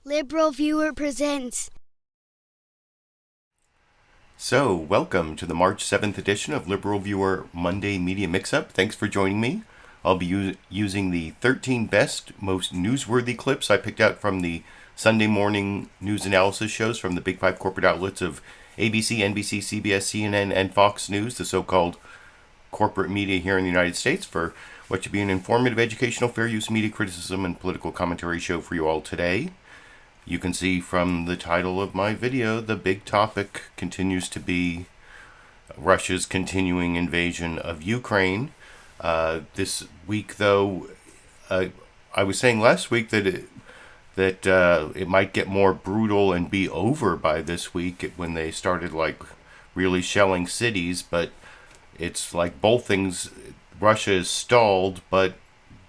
LiberalViewer presents. So, welcome to the March 7th edition of LiberalViewer Monday Media Mixup. Thanks for joining me. I'll be using the 13 best, most newsworthy clips I picked out from the Sunday morning news analysis shows from the big five corporate outlets of ABC, NBC, CBS, CNN, and Fox News, the so-called corporate media here in the United States, for what should be an informative, educational, fair use media criticism and political commentary show for you all today. You can see from the title of my video, the big topic continues to be Russia's continuing invasion of Ukraine. This week, though, I was saying last week that it might get more brutal and be over by this week when they started really shelling cities, but it's like both things. Russia is stalled, but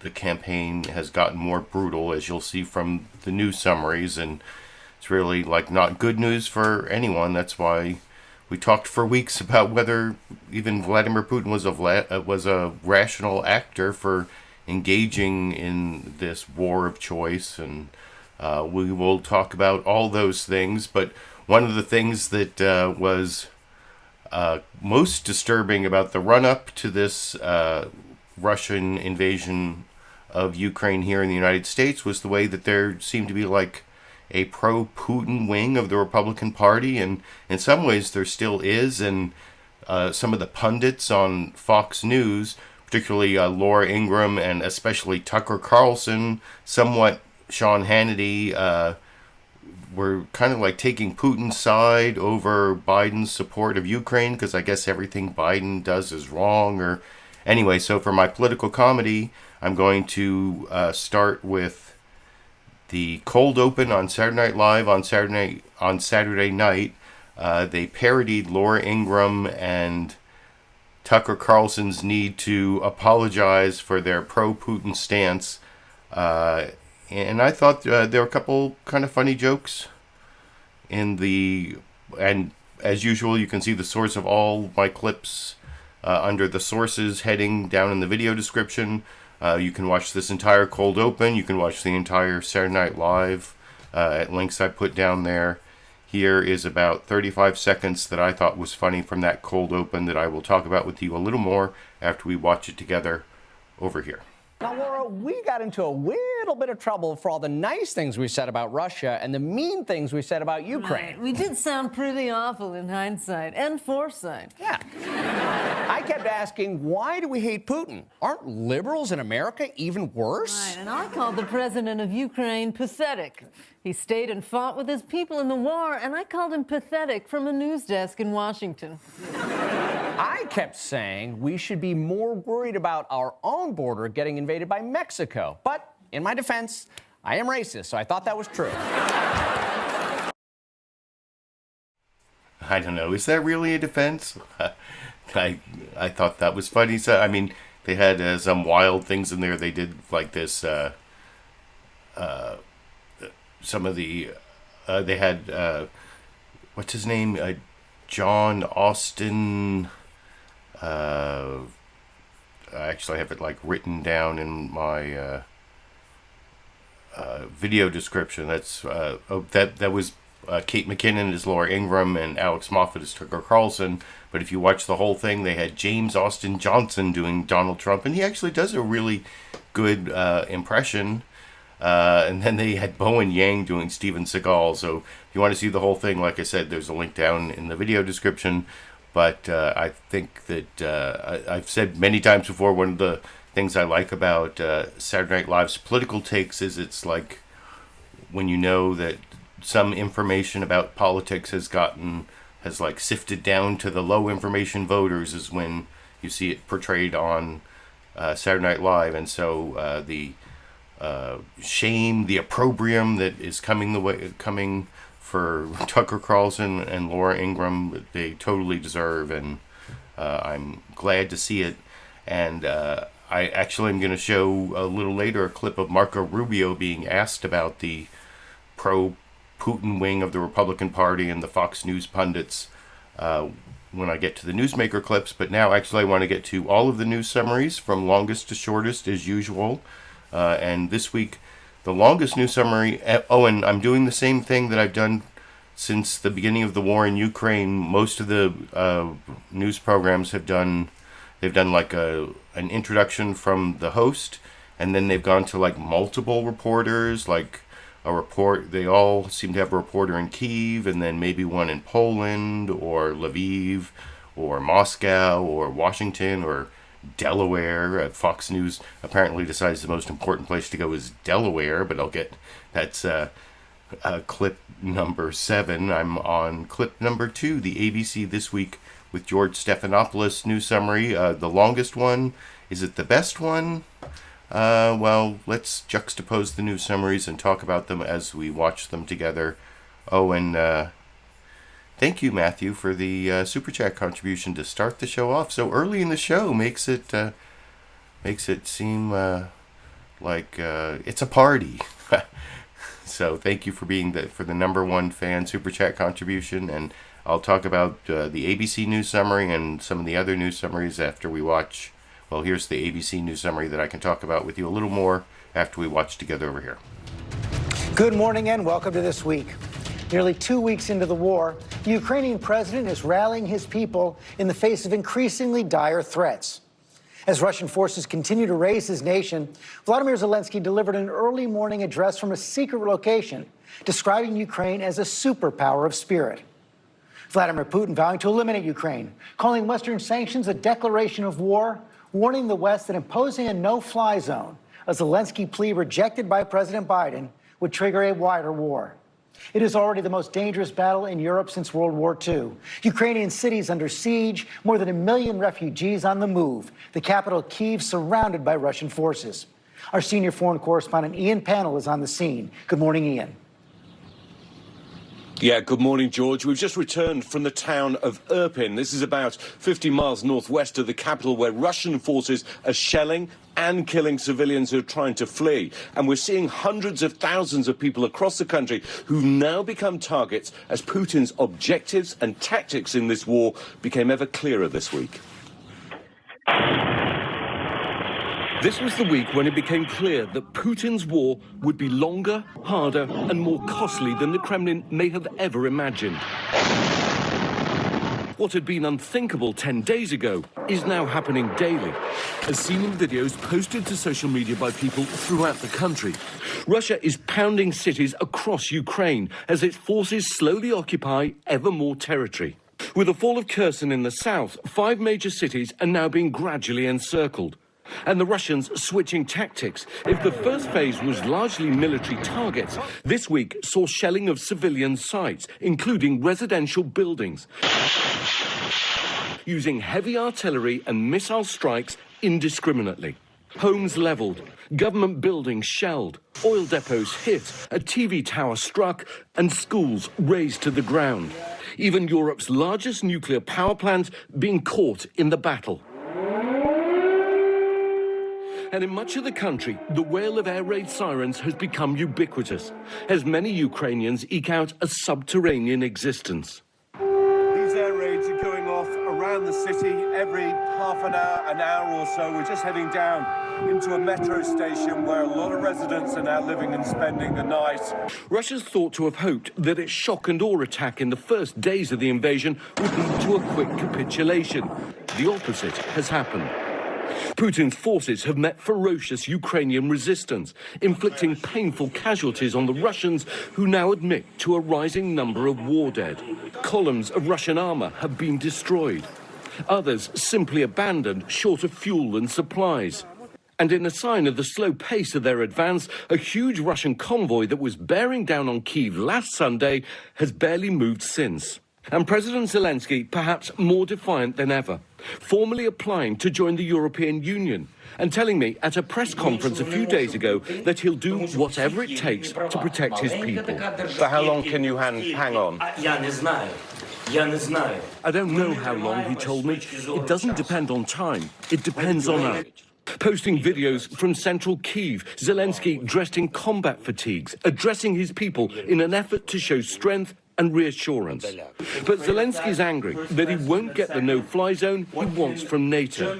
the campaign has gotten more brutal, as you'll see from the news summaries, and it's really not good news for anyone. That's why we talked for weeks about whether even Vladimir Putin was a rational actor for engaging in this war of choice, and we will talk about all those things. But one of the things that was most disturbing about the run-up to this Russian invasion of Ukraine here in the United States was the way that there seemed to be a pro-Putin wing of the Republican Party, and in some ways there still is, and some of the pundits on Fox News, particularly Laura Ingraham and especially Tucker Carlson, somewhat Sean Hannity, were kind of taking Putin's side over Biden's support of Ukraine, because I guess everything Biden does is wrong. Or anyway, so for my political comedy, I'm going to start with the cold open on Saturday Night Live on Saturday night. They parodied Laura Ingraham and Tucker Carlson's need to apologize for their pro-Putin stance. And I thought there were a couple kind of funny jokes and as usual, you can see the source of all my clips under the sources heading down in the video description. You can watch this entire cold open. You can watch the entire Saturday Night Live at links I put down there. Here is about 35 seconds that I thought was funny from that cold open that I will talk about with you a little more after we watch it together over here. Now, Laura, we got into a little bit of trouble for all the nice things we said about Russia and the mean things we said about Ukraine. Right. We did sound pretty awful in hindsight and foresight. Yeah. I kept asking, why do we hate Putin? Aren't liberals in America even worse? Right, and I called the president of Ukraine pathetic. He stayed and fought with his people in the war, and I called him pathetic from a news desk in Washington. I kept saying we should be more worried about our own border getting invaded by Mexico. But in my defense, I am racist, so I thought that was true. I don't know. Is that really a defense? I thought that was funny. So, I mean, they had some wild things in there. They did this. Some of the they had what's his name? John Austin. I actually have it written down in my video description. That's that was Kate McKinnon as Laura Ingraham and Alex Moffat as Tucker Carlson. But if you watch the whole thing, they had James Austin Johnson doing Donald Trump, and he actually does a really good impression. And then they had Bowen Yang doing Steven Seagal. So if you want to see the whole thing, like I said, there's a link down in the video description. But I think that I've said many times before, one of the things I like about Saturday Night Live's political takes is it's when you know that some information about politics has sifted down to the low information voters is when you see it portrayed on Saturday Night Live. And so the shame, the opprobrium that is coming for Tucker Carlson and Laura Ingraham, they totally deserve, and I'm glad to see it. And I actually am going to show a little later a clip of Marco Rubio being asked about the pro-Putin wing of the Republican Party and the Fox News pundits when I get to the newsmaker clips. But now actually I want to get to all of the news summaries from longest to shortest as usual. And this week the longest news summary. Oh, and I'm doing the same thing that I've done since the beginning of the war in Ukraine. Most of the news programs have done, they've done like an introduction from the host, and then they've gone to like multiple reporters, like a report. They all seem to have a reporter in Kyiv, and then maybe one in Poland or Lviv or Moscow or Washington or Delaware. Fox News apparently decides the most important place to go is Delaware, but that's clip number 7. I'm on clip number 2, the ABC This Week with George Stephanopoulos news summary. The longest one. Is it the best one? Well, let's juxtapose the news summaries and talk about them as we watch them together. Oh, and thank you, Matthew, for the Super Chat contribution to start the show off so early in the show. Makes it seem like it's a party. So thank you for being for the number 1 fan Super Chat contribution. And I'll talk about the ABC News Summary and some of the other news summaries after we watch. Well, here's the ABC News Summary that I can talk about with you a little more after we watch together over here. Good morning and welcome to This Week. Nearly 2 weeks into the war, the Ukrainian president is rallying his people in the face of increasingly dire threats. As Russian forces continue to raze his nation, Volodymyr Zelensky delivered an early morning address from a secret location, describing Ukraine as a superpower of spirit. Vladimir Putin vowing to eliminate Ukraine, calling Western sanctions a declaration of war, warning the West that imposing a no-fly zone, a Zelensky plea rejected by President Biden, would trigger a wider war. It is already the most dangerous battle in Europe since World War II. Ukrainian cities under siege, more than 1 million refugees on the move, the capital Kyiv surrounded by Russian forces. Our senior foreign correspondent Ian Pannell is on the scene. Good morning, Ian. Yeah, good morning, George. We've just returned from the town of Irpin. This is about 50 miles northwest of the capital, where Russian forces are shelling and killing civilians who are trying to flee. And we're seeing hundreds of thousands of people across the country who've now become targets as Putin's objectives and tactics in this war became ever clearer this week. This was the week when it became clear that Putin's war would be longer, harder, and more costly than the Kremlin may have ever imagined. What had been unthinkable 10 days ago is now happening daily, as seen in videos posted to social media by people throughout the country. Russia is pounding cities across Ukraine as its forces slowly occupy ever more territory. With the fall of Carlson in the south, 5 major cities are now being gradually encircled. And the Russians switching tactics. If the first phase was largely military targets, this week saw shelling of civilian sites, including residential buildings, using heavy artillery and missile strikes indiscriminately. Homes leveled, government buildings shelled, oil depots hit, a TV tower struck, and schools razed to the ground. Even Europe's largest nuclear power plant being caught in the battle. And in much of the country, the wail of air raid sirens has become ubiquitous, as many Ukrainians eke out a subterranean existence. These air raids are going off around the city every half an hour or so. We're just heading down into a metro station where a lot of residents are now living and spending the night. Russia's thought to have hoped that its shock and awe attack in the first days of the invasion would lead to a quick capitulation. The opposite has happened. Putin's forces have met ferocious Ukrainian resistance, inflicting painful casualties on the Russians, who now admit to a rising number of war dead. Columns of Russian armor have been destroyed. Others simply abandoned, short of fuel and supplies. And in a sign of the slow pace of their advance, a huge Russian convoy that was bearing down on Kyiv last Sunday has barely moved since. And President Zelensky, perhaps more defiant than ever, formally applying to join the European Union and telling me at a press conference a few days ago that he'll do whatever it takes to protect his people. For how long can you hang on? I don't know how long, he told me. It doesn't depend on time. It depends on us. Posting videos from central Kyiv, Zelensky dressed in combat fatigues, addressing his people in an effort to show strength and reassurance. But Zelensky's angry that he won't get the no-fly zone he wants from NATO.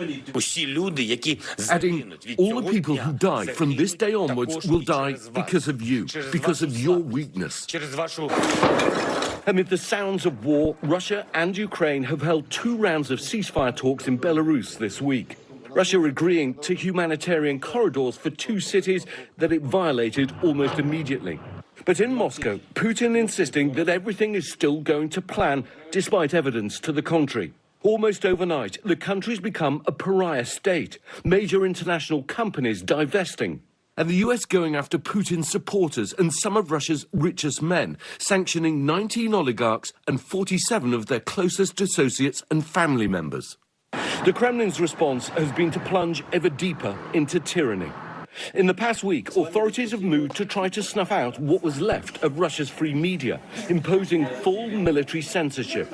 Adding, all the people who die from this day onwards will die because of you, because of your weakness. Amid the sounds of war, Russia and Ukraine have held 2 rounds of ceasefire talks in Belarus this week. Russia agreeing to humanitarian corridors for 2 cities that it violated almost immediately. But in Moscow, Putin insisting that everything is still going to plan, despite evidence to the contrary. Almost overnight, the country's become a pariah state, major international companies divesting. And the US going after Putin's supporters and some of Russia's richest men, sanctioning 19 oligarchs and 47 of their closest associates and family members. The Kremlin's response has been to plunge ever deeper into tyranny. In the past week, authorities have moved to try to snuff out what was left of Russia's free media, imposing full military censorship,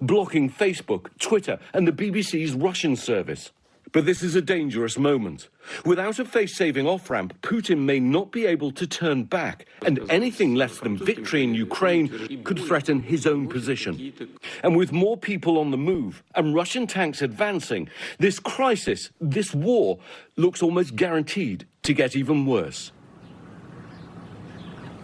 blocking Facebook, Twitter, and the BBC's Russian service. But this is a dangerous moment. Without a face-saving off-ramp, Putin may not be able to turn back, and anything less than victory in Ukraine could threaten his own position. And with more people on the move and Russian tanks advancing, this crisis, this war, looks almost guaranteed to get even worse.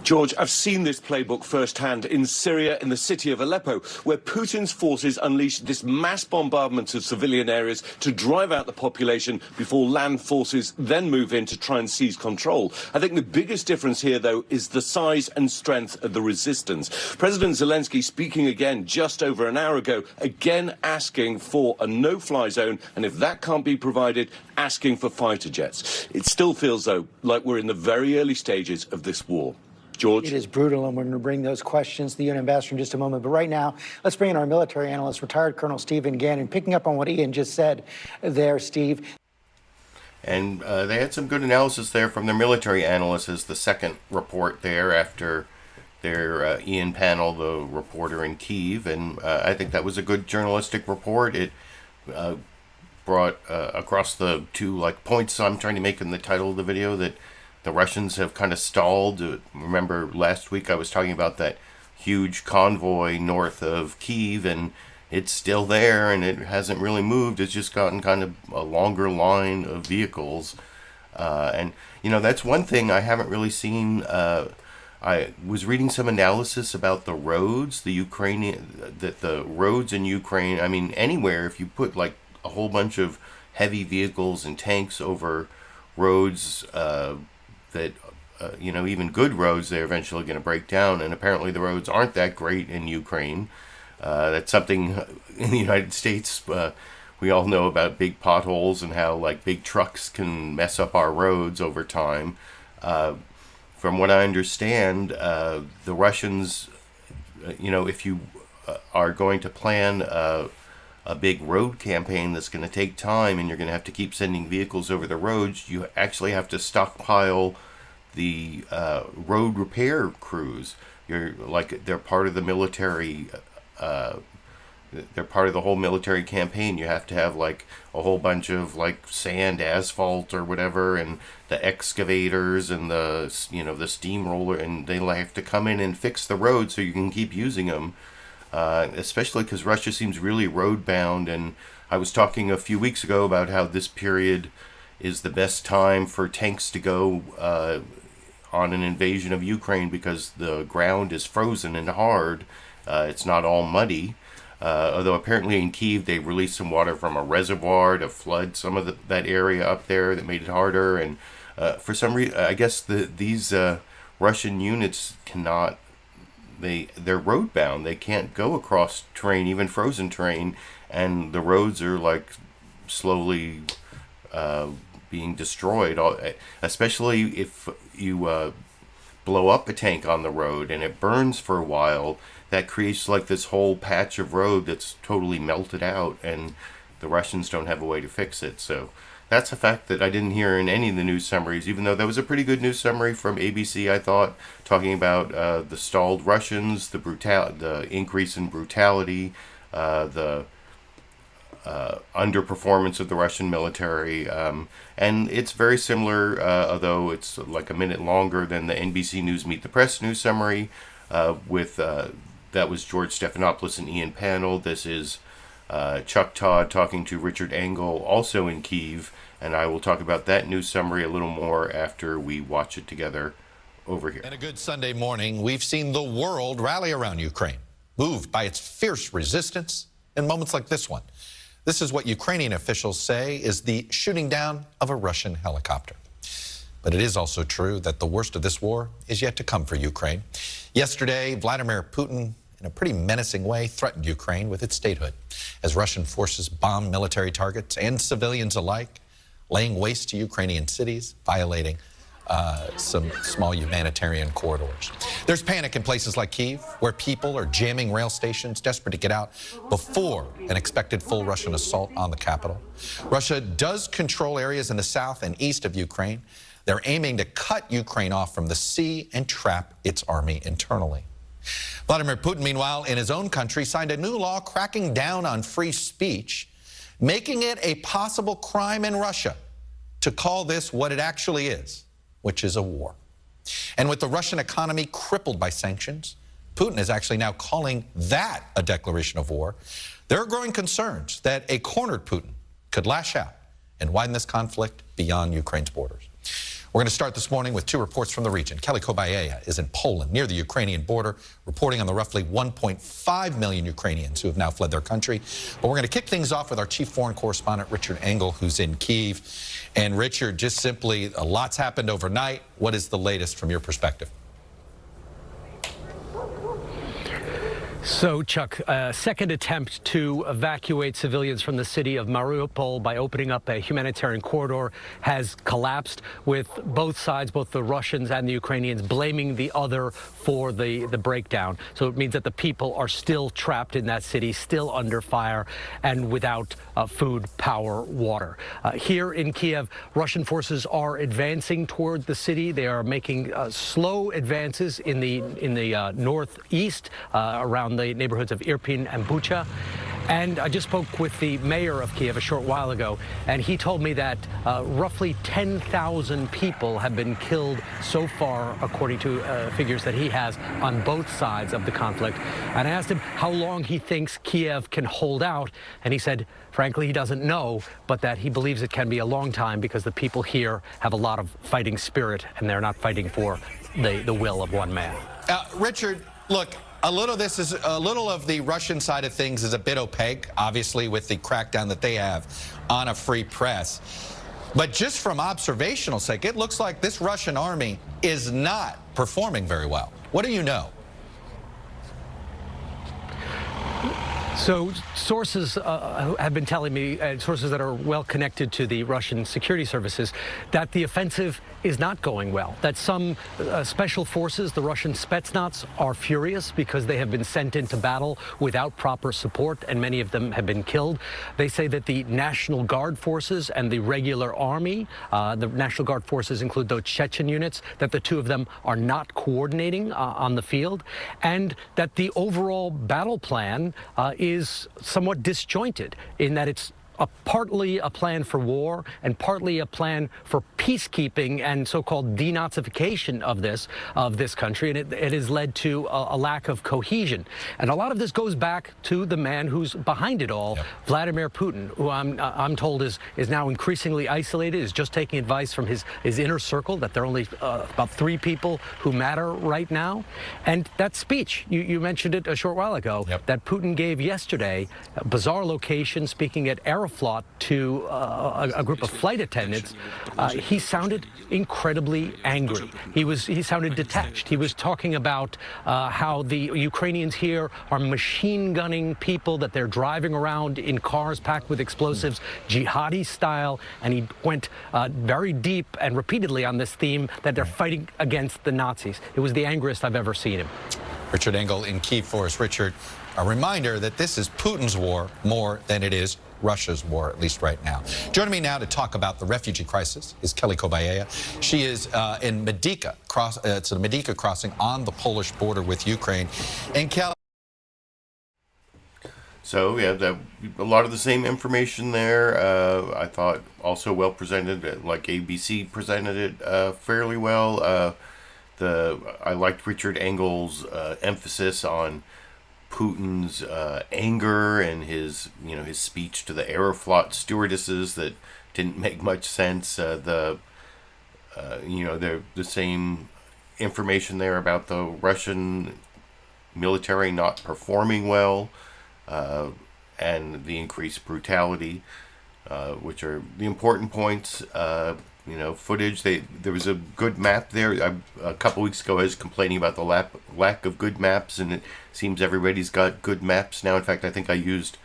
George, I've seen this playbook firsthand in Syria, in the city of Aleppo, where Putin's forces unleashed this mass bombardment of civilian areas to drive out the population before land forces then move in to try and seize control. I think the biggest difference here, though, is the size and strength of the resistance. President Zelensky speaking again just over an hour ago, again asking for a no-fly zone, and if that can't be provided, asking for fighter jets. It still feels, though, like we're in the very early stages of this war. George? It is brutal, and we're going to bring those questions to the UN ambassador in just a moment. But right now, let's bring in our military analyst, retired Colonel Stephen Gannon, picking up on what Ian just said there, Steve. And they had some good analysis there from their military analysts as the second report there after their Ian Pannell, the reporter in Kyiv. And I think that was a good journalistic report. It brought across the 2 points I'm trying to make in the title of the video, that the Russians have kind of stalled. Remember last week I was talking about that huge convoy north of Kyiv, and it's still there and it hasn't really moved. It's just gotten kind of a longer line of vehicles. And, that's one thing I haven't really seen. I was reading some analysis about the roads, the roads in Ukraine, I mean, anywhere, if you put a whole bunch of heavy vehicles and tanks over roads, that even good roads, they're eventually going to break down, and apparently the roads aren't that great in Ukraine. That's something in the United States we all know about, big potholes and how big trucks can mess up our roads over time. From what I understand, the Russians, if you are going to plan a big road campaign that's going to take time, and you're going to have to keep sending vehicles over the roads, you actually have to stockpile the road repair crews. They're part of the military. They're part of the whole military campaign. You have to have a whole bunch of sand, asphalt, or whatever, and the excavators and the the steamroller, and they have to come in and fix the road so you can keep using them. Especially because Russia seems really road-bound, and I was talking a few weeks ago about how this period is the best time for tanks to go on an invasion of Ukraine because the ground is frozen and hard. It's not all muddy, although apparently in Kyiv they released some water from a reservoir to flood some of that area up there that made it harder, and for some reason, I guess these Russian units cannot. They're road bound. They can't go across terrain, even frozen terrain, and the roads are slowly being destroyed. Especially if you blow up a tank on the road and it burns for a while, that creates this whole patch of road that's totally melted out, and the Russians don't have a way to fix it. So that's a fact that I didn't hear in any of the news summaries, even though that was a pretty good news summary from ABC, I thought, talking about the stalled Russians, the increase in brutality, the underperformance of the Russian military, and it's very similar, although it's a minute longer than the NBC News Meet the Press news summary, with the That was George Stephanopoulos and Ian Pannell. This is Chuck Todd talking to Richard Engel, also in Kyiv, and I will talk about that news summary a little more after we watch it together over here. And a good Sunday morning, we've seen the world rally around Ukraine, moved by its fierce resistance in moments like this one. This is what Ukrainian officials say is the shooting down of a Russian helicopter. But it is also true that the worst of this war is yet to come for Ukraine. Yesterday, Vladimir Putin, in a pretty menacing way, threatened Ukraine with its statehood as Russian forces bombed military targets and civilians alike, laying waste to Ukrainian cities, violating some small humanitarian corridors. There's panic in places like Kyiv, where people are jamming rail stations, desperate to get out before an expected full Russian assault on the capital. Russia does control areas in the south and east of Ukraine. They're aiming to cut Ukraine off from the sea and trap its army internally. Vladimir Putin, meanwhile, in his own country, signed a new law cracking down on free speech, making it a possible crime in Russia to call this what it actually is, which is a war. And with the Russian economy crippled by sanctions, Putin is actually now calling that a declaration of war. There are growing concerns that a cornered Putin could lash out and widen this conflict beyond Ukraine's borders. We're going to start this morning with two reports from the region. Kelly Kobayea is in Poland, near the Ukrainian border, reporting on the roughly 1.5 million Ukrainians who have now fled their country. But we're going to kick things off with our chief foreign correspondent, Richard Engel, who's in Kyiv. And Richard, just simply, a lot's happened overnight. What is the latest from your perspective? So, Chuck, a second attempt to evacuate civilians from the city of Mariupol by opening up a humanitarian corridor has collapsed, with both sides, both the Russians and the Ukrainians, blaming the other for the breakdown. So it means that the people are still trapped in that city, still under fire, and without food, power, water. Here in Kiev, Russian forces are advancing toward the city. They are making slow advances in the northeast, around the neighborhoods of Irpin and Bucha. And I just spoke with the mayor of Kiev a short while ago, and he told me that roughly 10,000 people have been killed so far, according to figures that he has on both sides of the conflict. And I asked him how long he thinks Kiev can hold out, and he said, frankly, he doesn't know, but that he believes it can be a long time because the people here have a lot of fighting spirit, and they're not fighting for the will of one man. Richard, look, a little of the Russian side of things is a bit opaque, obviously, with the crackdown that they have on a free press. But just from observational sake, it looks like this Russian army is not performing very well. What do you know? So sources have been telling me, sources that are well connected to the Russian security services, that the offensive is not going well, that some special forces, the Russian Spetsnaz, are furious because they have been sent into battle without proper support, and many of them have been killed. They say that the National Guard forces and the regular army, the National Guard forces include those Chechen units, that the two of them are not coordinating on the field, and that the overall battle plan is somewhat disjointed in that it's partly a plan for war and partly a plan for peacekeeping and so-called denazification of this country, and it has led to a lack of cohesion. And a lot of this goes back to the man who's behind it all, yep. Vladimir Putin, who I'm told is now increasingly isolated, is just taking advice from his inner circle, that there are only about 3 people who matter right now. And that speech, you mentioned it a short while ago, yep. that Putin gave yesterday, a bizarre location, speaking at Aeroflot to a group of flight attendants, he sounded incredibly angry. He sounded detached. He was talking about how the Ukrainians here are machine gunning people, that they're driving around in cars packed with explosives, jihadi style, and he went very deep and repeatedly on this theme that they're fighting against the Nazis. It was the angriest I've ever seen him. Richard Engel in Kyiv for us. Richard, a reminder that this is Putin's war more than it is Russia's war, at least right now. Joining me now to talk about the refugee crisis is Kelly Kobayea. She is in Wnba, it's a Wnba crossing on the Polish border with Ukraine. And Kelly. So, yeah, a lot of the same information there. I thought also well presented, like ABC presented it fairly well. I liked Richard Engel's emphasis on Putin's anger and his speech to the Aeroflot stewardesses that didn't make much sense. The same information there about the Russian military not performing well, and the increased brutality, which are the important points. Footage. There was a good map there. A couple weeks ago, I was complaining about the lack of good maps, and it seems everybody's got good maps now. In fact, I think I used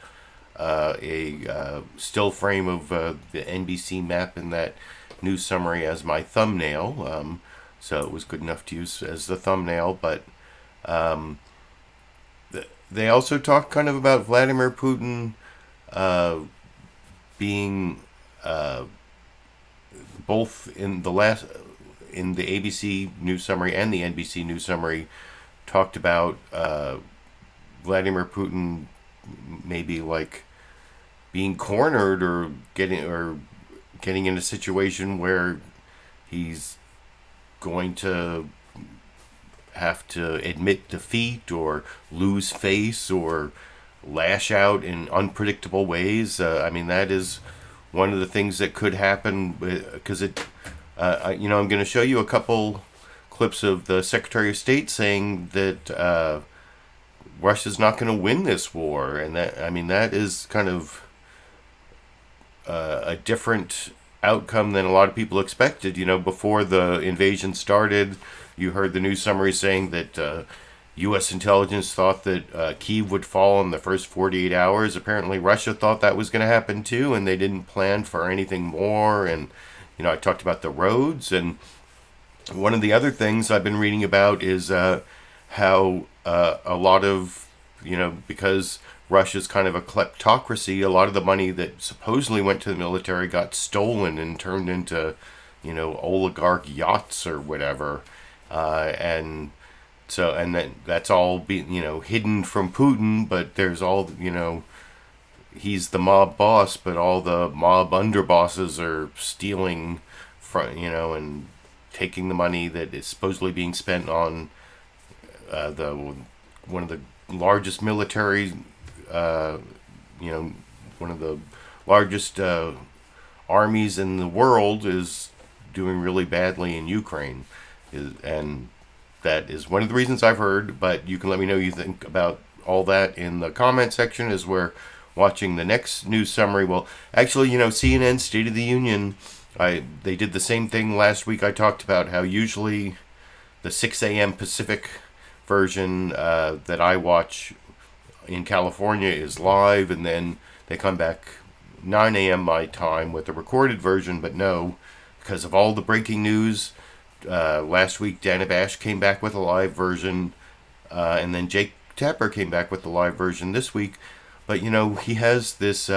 a still frame of the NBC map in that news summary as my thumbnail. So it was good enough to use as the thumbnail. But they also talked kind of about Vladimir Putin being both in the ABC news summary and the NBC news summary talked about Vladimir Putin maybe like being cornered or getting in a situation where he's going to have to admit defeat or lose face or lash out in unpredictable ways. That is one of the things that could happen, because I'm going to show you a couple clips of the Secretary of State saying that Russia's not going to win this war, and that is kind of a different outcome than a lot of people expected. Before the invasion started, you heard the news summary saying that U.S. intelligence thought that Kyiv would fall in the first 48 hours. Apparently, Russia thought that was going to happen too, and they didn't plan for anything more. And, I talked about the roads. And one of the other things I've been reading about is how a lot of, because Russia's kind of a kleptocracy, a lot of the money that supposedly went to the military got stolen and turned into, oligarch yachts or whatever. So, and that's all hidden from Putin, but there's all, he's the mob boss, but all the mob underbosses are stealing from, and taking the money that is supposedly being spent on one of the largest military, one of the largest armies in the world is doing really badly in Ukraine, and that is one of the reasons I've heard, but you can let me know what you think about all that in the comment section as we're watching the next news summary. Well, actually, CNN State of the Union, they did the same thing last week. I talked about how usually the 6 a.m. Pacific version that I watch in California is live, and then they come back 9 a.m. my time with the recorded version, but no, because of all the breaking news, last week, Dana Bash came back with a live version, and then Jake Tapper came back with the live version this week. But he has this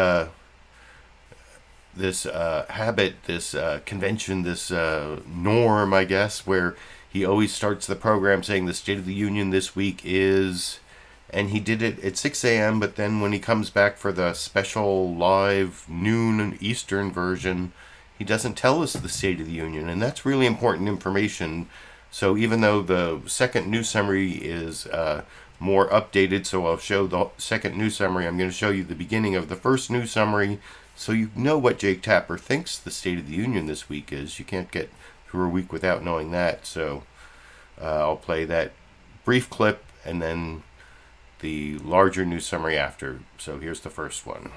habit, this convention, this norm, I guess, where he always starts the program saying the State of the Union this week is, and he did it at 6 a.m. But then when he comes back for the special live noon Eastern version, he doesn't tell us the State of the Union, and that's really important information. So even though the second news summary is more updated, so I'll show the second news summary, I'm going to show you the beginning of the first news summary so you know what Jake Tapper thinks the State of the Union this week is. You can't get through a week without knowing that. So I'll play that brief clip and then the larger news summary after. So here's the first one.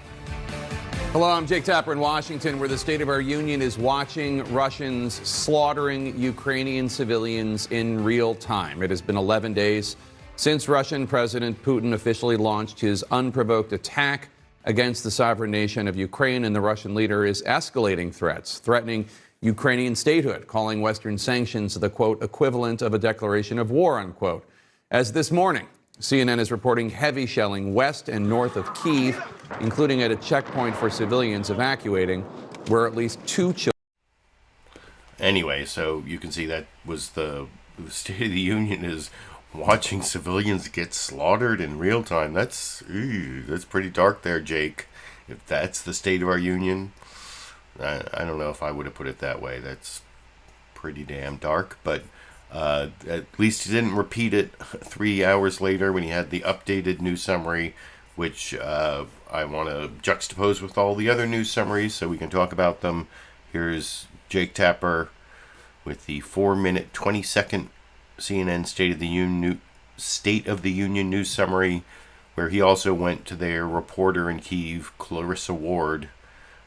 Hello, I'm Jake Tapper in Washington, where the State of our Union is watching Russians slaughtering Ukrainian civilians in real time. It has been 11 days since Russian President Putin officially launched his unprovoked attack against the sovereign nation of Ukraine, and the Russian leader is escalating threats, threatening Ukrainian statehood, calling Western sanctions the, quote, equivalent of a declaration of war, unquote. As this morning, CNN is reporting heavy shelling west and north of Kyiv, including at a checkpoint for civilians evacuating, where at least 2 children. Anyway, so you can see that was the State of the Union is watching civilians get slaughtered in real time. That's pretty dark there, Jake. If that's the State of our Union, I don't know if I would have put it that way. That's pretty damn dark. But At least he didn't repeat it 3 hours later when he had the updated news summary, which I want to juxtapose with all the other news summaries so we can talk about them. Here's Jake Tapper with the 4-minute, 20-second CNN State of the Union news summary, where he also went to their reporter in Kyiv, Clarissa Ward,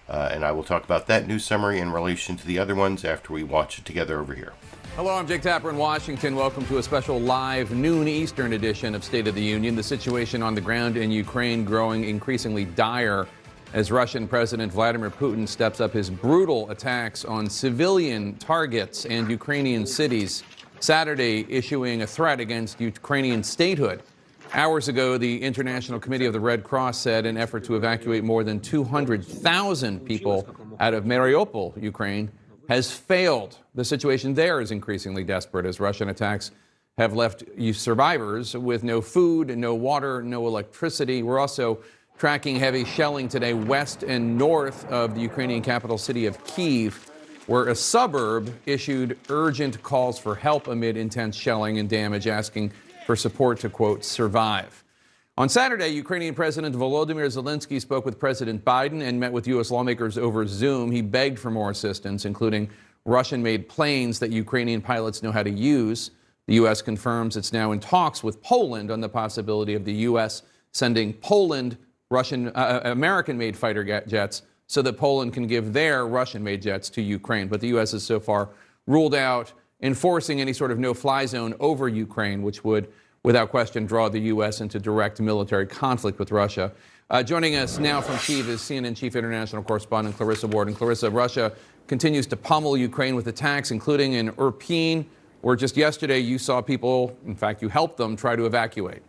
and I will talk about that news summary in relation to the other ones after we watch it together over here. Hello, I'm Jake Tapper in Washington. Welcome to a special live noon Eastern edition of State of the Union. The situation on the ground in Ukraine growing increasingly dire as Russian President Vladimir Putin steps up his brutal attacks on civilian targets and Ukrainian cities, Saturday issuing a threat against Ukrainian statehood. Hours ago, the International Committee of the Red Cross said an effort to evacuate more than 200,000 people out of Mariupol, Ukraine, has failed. The situation there is increasingly desperate as Russian attacks have left survivors with no food, no water, no electricity. We're also tracking heavy shelling today west and north of the Ukrainian capital city of Kyiv, where a suburb issued urgent calls for help amid intense shelling and damage, asking for support to, quote, survive. On Saturday, Ukrainian President Volodymyr Zelensky spoke with President Biden and met with U.S. lawmakers over Zoom. He begged for more assistance, including Russian-made planes that Ukrainian pilots know how to use. The U.S. confirms it's now in talks with Poland on the possibility of the U.S. sending Poland American-made fighter jets so that Poland can give their Russian-made jets to Ukraine. But the U.S. has so far ruled out enforcing any sort of no-fly zone over Ukraine, which would, without question, draw the U.S. into direct military conflict with Russia. Joining us now from Kyiv is CNN Chief International Correspondent Clarissa Ward. And Clarissa, Russia continues to pummel Ukraine with attacks, including in Irpin, where just yesterday you saw people, in fact, you helped them try to evacuate.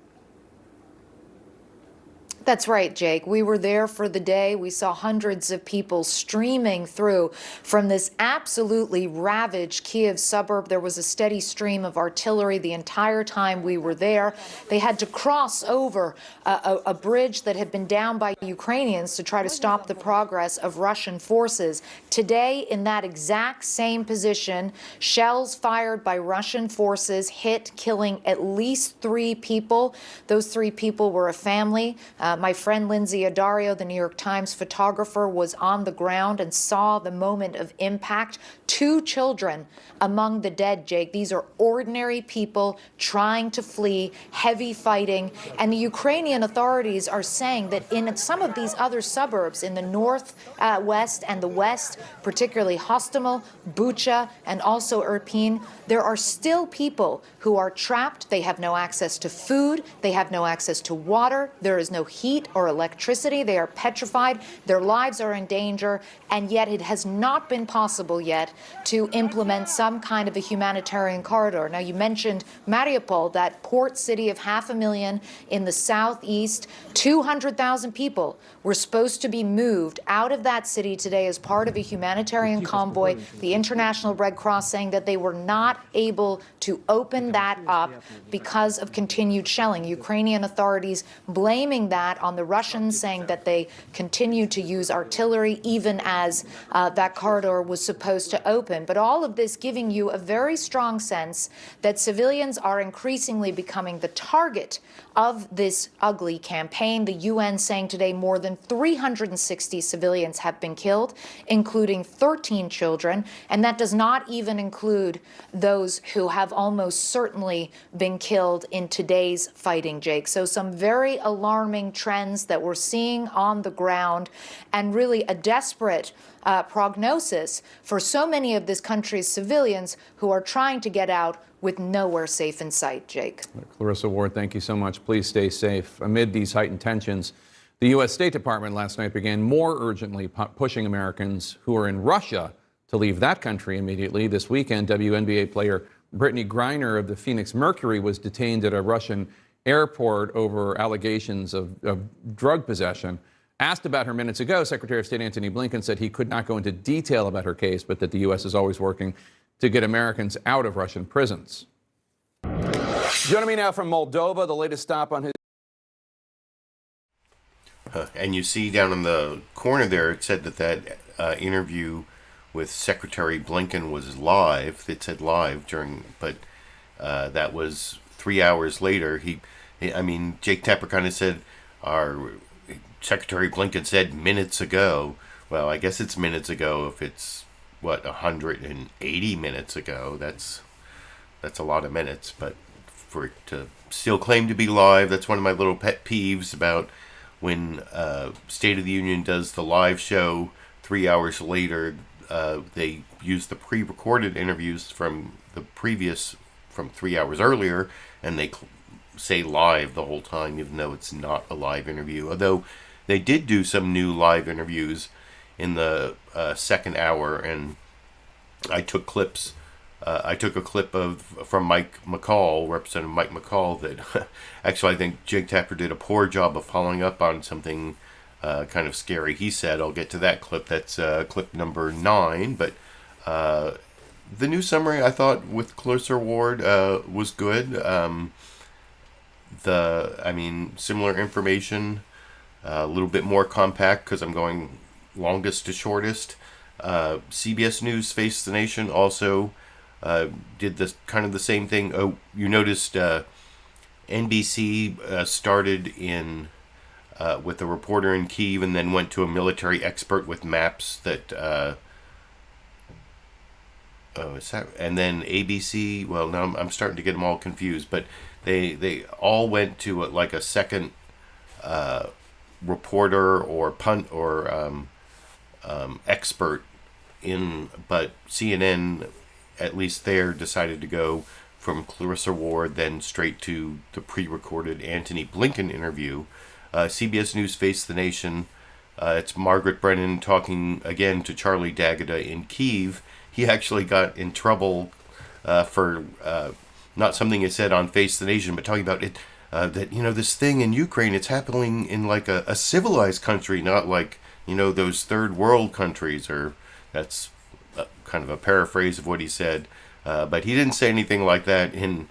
That's right, Jake. We were there for the day. We saw hundreds of people streaming through from this absolutely ravaged Kyiv suburb. There was a steady stream of artillery the entire time we were there. They had to cross over a bridge that had been down by Ukrainians to try to stop the progress of Russian forces. Today, in that exact same position, shells fired by Russian forces hit, killing at least 3 people. Those 3 people were a family. My friend Lindsay Adario, the New York Times photographer, was on the ground and saw the moment of impact. 2 children among the dead, Jake. These are ordinary people trying to flee, heavy fighting. And the Ukrainian authorities are saying that in some of these other suburbs in the north, west, and the west, particularly Hostomel, Bucha, and also Irpin, there are still people who are trapped. They have no access to food. They have no access to water. There is no heat or electricity. They are petrified. Their lives are in danger. And yet it has not been possible yet to implement some kind of a humanitarian corridor. Now, you mentioned Mariupol, that port city of 500,000 in the southeast. 200,000 people were supposed to be moved out of that city today as part of a humanitarian convoy. The International Red Cross saying that they were not able to open that up because of continued shelling. Ukrainian authorities blaming that on the Russians, saying that they continue to use artillery even as that corridor was supposed to open. But all of this giving you a very strong sense that civilians are increasingly becoming the target of this ugly campaign. The UN saying today more than 360 civilians have been killed, including 13 children, and that does not even include those who have almost certainly been killed in today's fighting, Jake. So some very alarming trends that we're seeing on the ground, and really a desperate prognosis for so many of this country's civilians who are trying to get out with nowhere safe in sight, Jake. Clarissa Ward, thank you so much. Please stay safe. Amid these heightened tensions, the U.S. State Department last night began more urgently pushing Americans who are in Russia to leave that country immediately. This weekend, Wnba player Brittany Griner of the Phoenix Mercury was detained at a Russian airport over allegations of drug possession. Asked about her minutes ago, Secretary of State Antony Blinken said he could not go into detail about her case, but that the U.S. is always working to get Americans out of Russian prisons. Joining me now from Moldova, the latest stop on his... And you see down in the corner there, it said that interview with Secretary Blinken was live. It said live during, but That was 3 hours later. Jake Tapper kind of said, our Secretary Blinken said minutes ago. Well, I guess it's minutes ago if it's, 180 minutes ago. That's a lot of minutes, but for it to still claim to be live, that's one of my little pet peeves about when State of the Union does the live show 3 hours later. They use the pre-recorded interviews from 3 hours earlier, and they say live the whole time, even though it's not a live interview. Although they did do some new live interviews in the second hour, and I took clips. I took a clip from Mike McCall, Representative Mike McCall, that actually I think Jake Tapper did a poor job of following up on something kind of scary he said. I'll get to that clip. That's clip number 9. But the news summary, I thought, with Clarissa Ward was good. Similar information, a little bit more compact because I'm going longest to shortest. CBS News Face the Nation also did this kind of the same thing. Oh, you noticed NBC started in with a reporter in Kyiv and then went to a military expert with maps that. And then ABC. Well, now I'm starting to get them all confused, but they all went to a second reporter or expert in, but CNN, at least there, decided to go from Clarissa Ward then straight to the pre-recorded Antony Blinken interview. CBS News Face the Nation. It's Margaret Brennan talking again to Charlie D'Agata in Kyiv. He actually got in trouble for not something he said on Face the Nation, but talking about it that this thing in Ukraine, it's happening in a civilized country, not those third world countries. Or that's kind of a paraphrase of what he said, but he didn't say anything like that in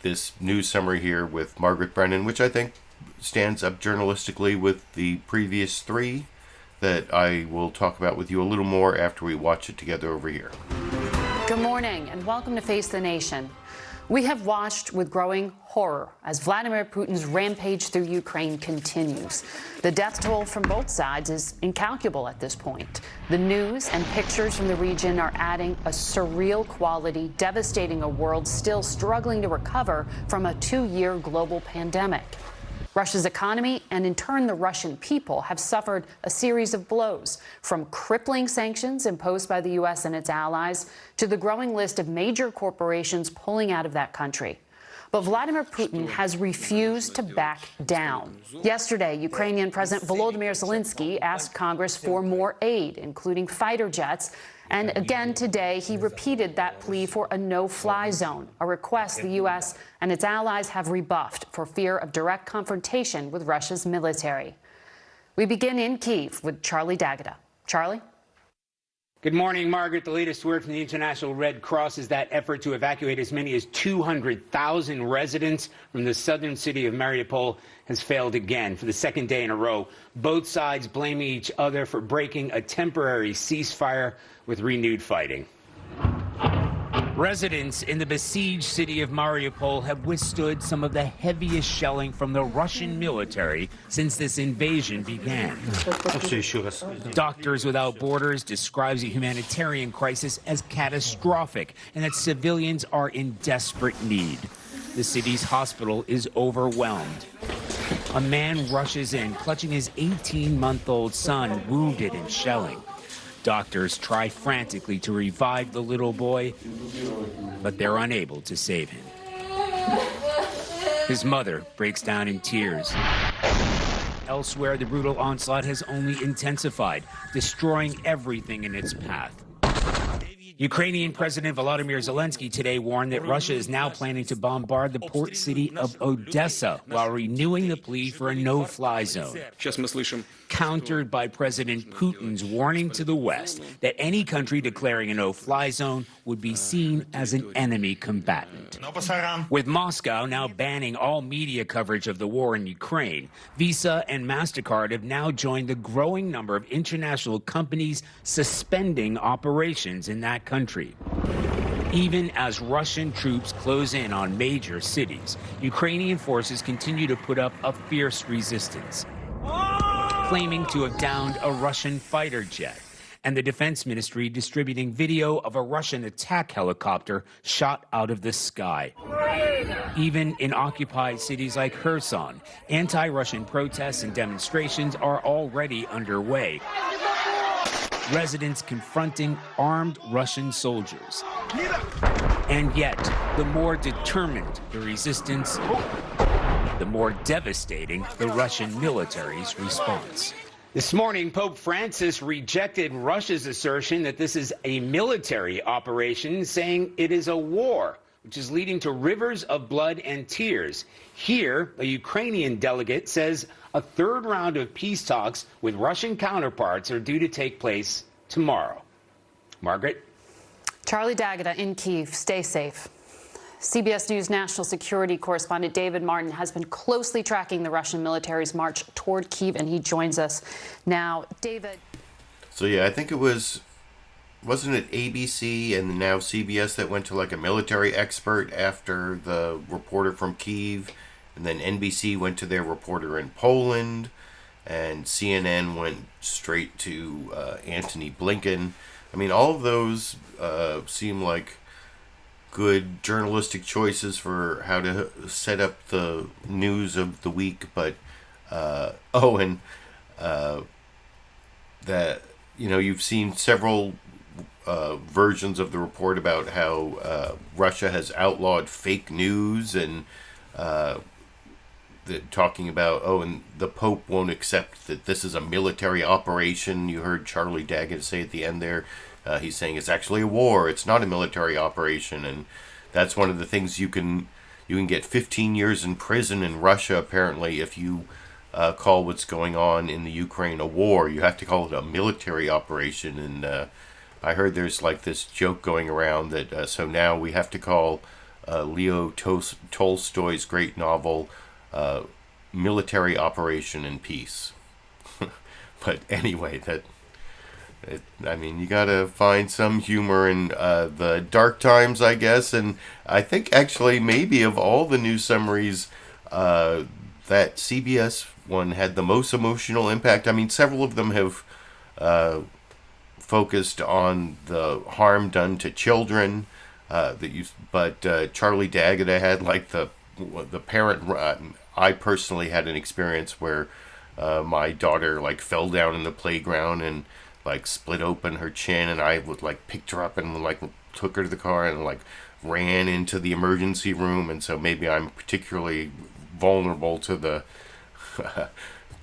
this news summary here with Margaret Brennan, which I think stands up journalistically with the previous 3 that I will talk about with you a little more after we watch it together over here. Good morning and welcome to Face the Nation. We have watched with growing horror as Vladimir Putin's rampage through Ukraine continues. The death toll from both sides is incalculable at this point. The news and pictures from the region are adding a surreal quality, devastating a world still struggling to recover from a 2-year global pandemic. Russia's economy and, in turn, the Russian people have suffered a series of blows, from crippling sanctions imposed by the U.S. and its allies to the growing list of major corporations pulling out of that country. But Vladimir Putin has refused to back down. Yesterday, Ukrainian President Volodymyr Zelensky asked Congress for more aid, including fighter jets. And again today, he repeated that plea for a no-fly zone, a request the U.S. and its allies have rebuffed for fear of direct confrontation with Russia's military. We begin in Kyiv with Charlie D'Agata. Charlie? Good morning, Margaret. The latest word from the International Red Cross is that effort to evacuate as many as 200,000 residents from the southern city of Mariupol has failed again for the second day in a row. Both sides blaming each other for breaking a temporary ceasefire with renewed fighting. Residents in the besieged city of Mariupol have withstood some of the heaviest shelling from the Russian military since this invasion began. Doctors Without Borders describes the humanitarian crisis as catastrophic and that civilians are in desperate need. The city's hospital is overwhelmed. A man rushes in, clutching his 18-month-old son, wounded in shelling. Doctors try frantically to revive the little boy, but they're unable to save him. His mother breaks down in tears. Elsewhere, the brutal onslaught has only intensified, destroying everything in its path. Ukrainian President Volodymyr Zelensky today warned that Russia is now planning to bombard the port city of Odessa while renewing the plea for a no-fly zone, countered by President Putin's warning to the West that any country declaring a no-fly zone would be seen as an enemy combatant. With Moscow now banning all media coverage of the war in Ukraine, Visa and MasterCard have now joined the growing number of international companies suspending operations in that country. Even as Russian troops close in on major cities, Ukrainian forces continue to put up a fierce resistance, claiming to have downed a Russian fighter jet, and the defense ministry distributing video of a Russian attack helicopter shot out of the sky. Even in occupied cities like Kherson, anti-Russian protests and demonstrations are already underway. Residents confronting armed Russian soldiers. And yet, the more determined the resistance, the more devastating the Russian military's response. This morning, Pope Francis rejected Russia's assertion that this is a military operation, saying it is a war, which is leading to rivers of blood and tears. Here, a Ukrainian delegate says a third round of peace talks with Russian counterparts are due to take place tomorrow. Margaret? Charlie D'Agata in Kyiv. Stay safe. CBS News national security correspondent David Martin has been closely tracking the Russian military's march toward Kyiv, and he joins us now. David. So yeah, I think it wasn't it ABC and now CBS that went to like a military expert after the reporter from Kyiv, and then NBC went to their reporter in Poland, and CNN went straight to Antony Blinken. I mean, all of those seem like good journalistic choices for how to set up the news of the week, but that you've seen several versions of the report about how Russia has outlawed fake news, and talking about and the Pope won't accept that this is a military operation. You heard Charlie Daggett say at the end there. He's saying it's actually a war. It's not a military operation, and that's one of the things you can get 15 years in prison in Russia apparently if you call what's going on in the Ukraine a war. You have to call it a military operation, and I heard there's like this joke going around that so now we have to call Leo Tolstoy's great novel Military Operation in Peace. But anyway, you gotta find some humor in the dark times, I guess. And I think actually maybe of all the news summaries, that CBS one had the most emotional impact. I mean, several of them have focused on the harm done to children. But Charlie D'Agata had like the parent. I personally had an experience where my daughter like fell down in the playground and like split open her chin, and I would like picked her up and like took her to the car and like ran into the emergency room. And so maybe I'm particularly vulnerable to the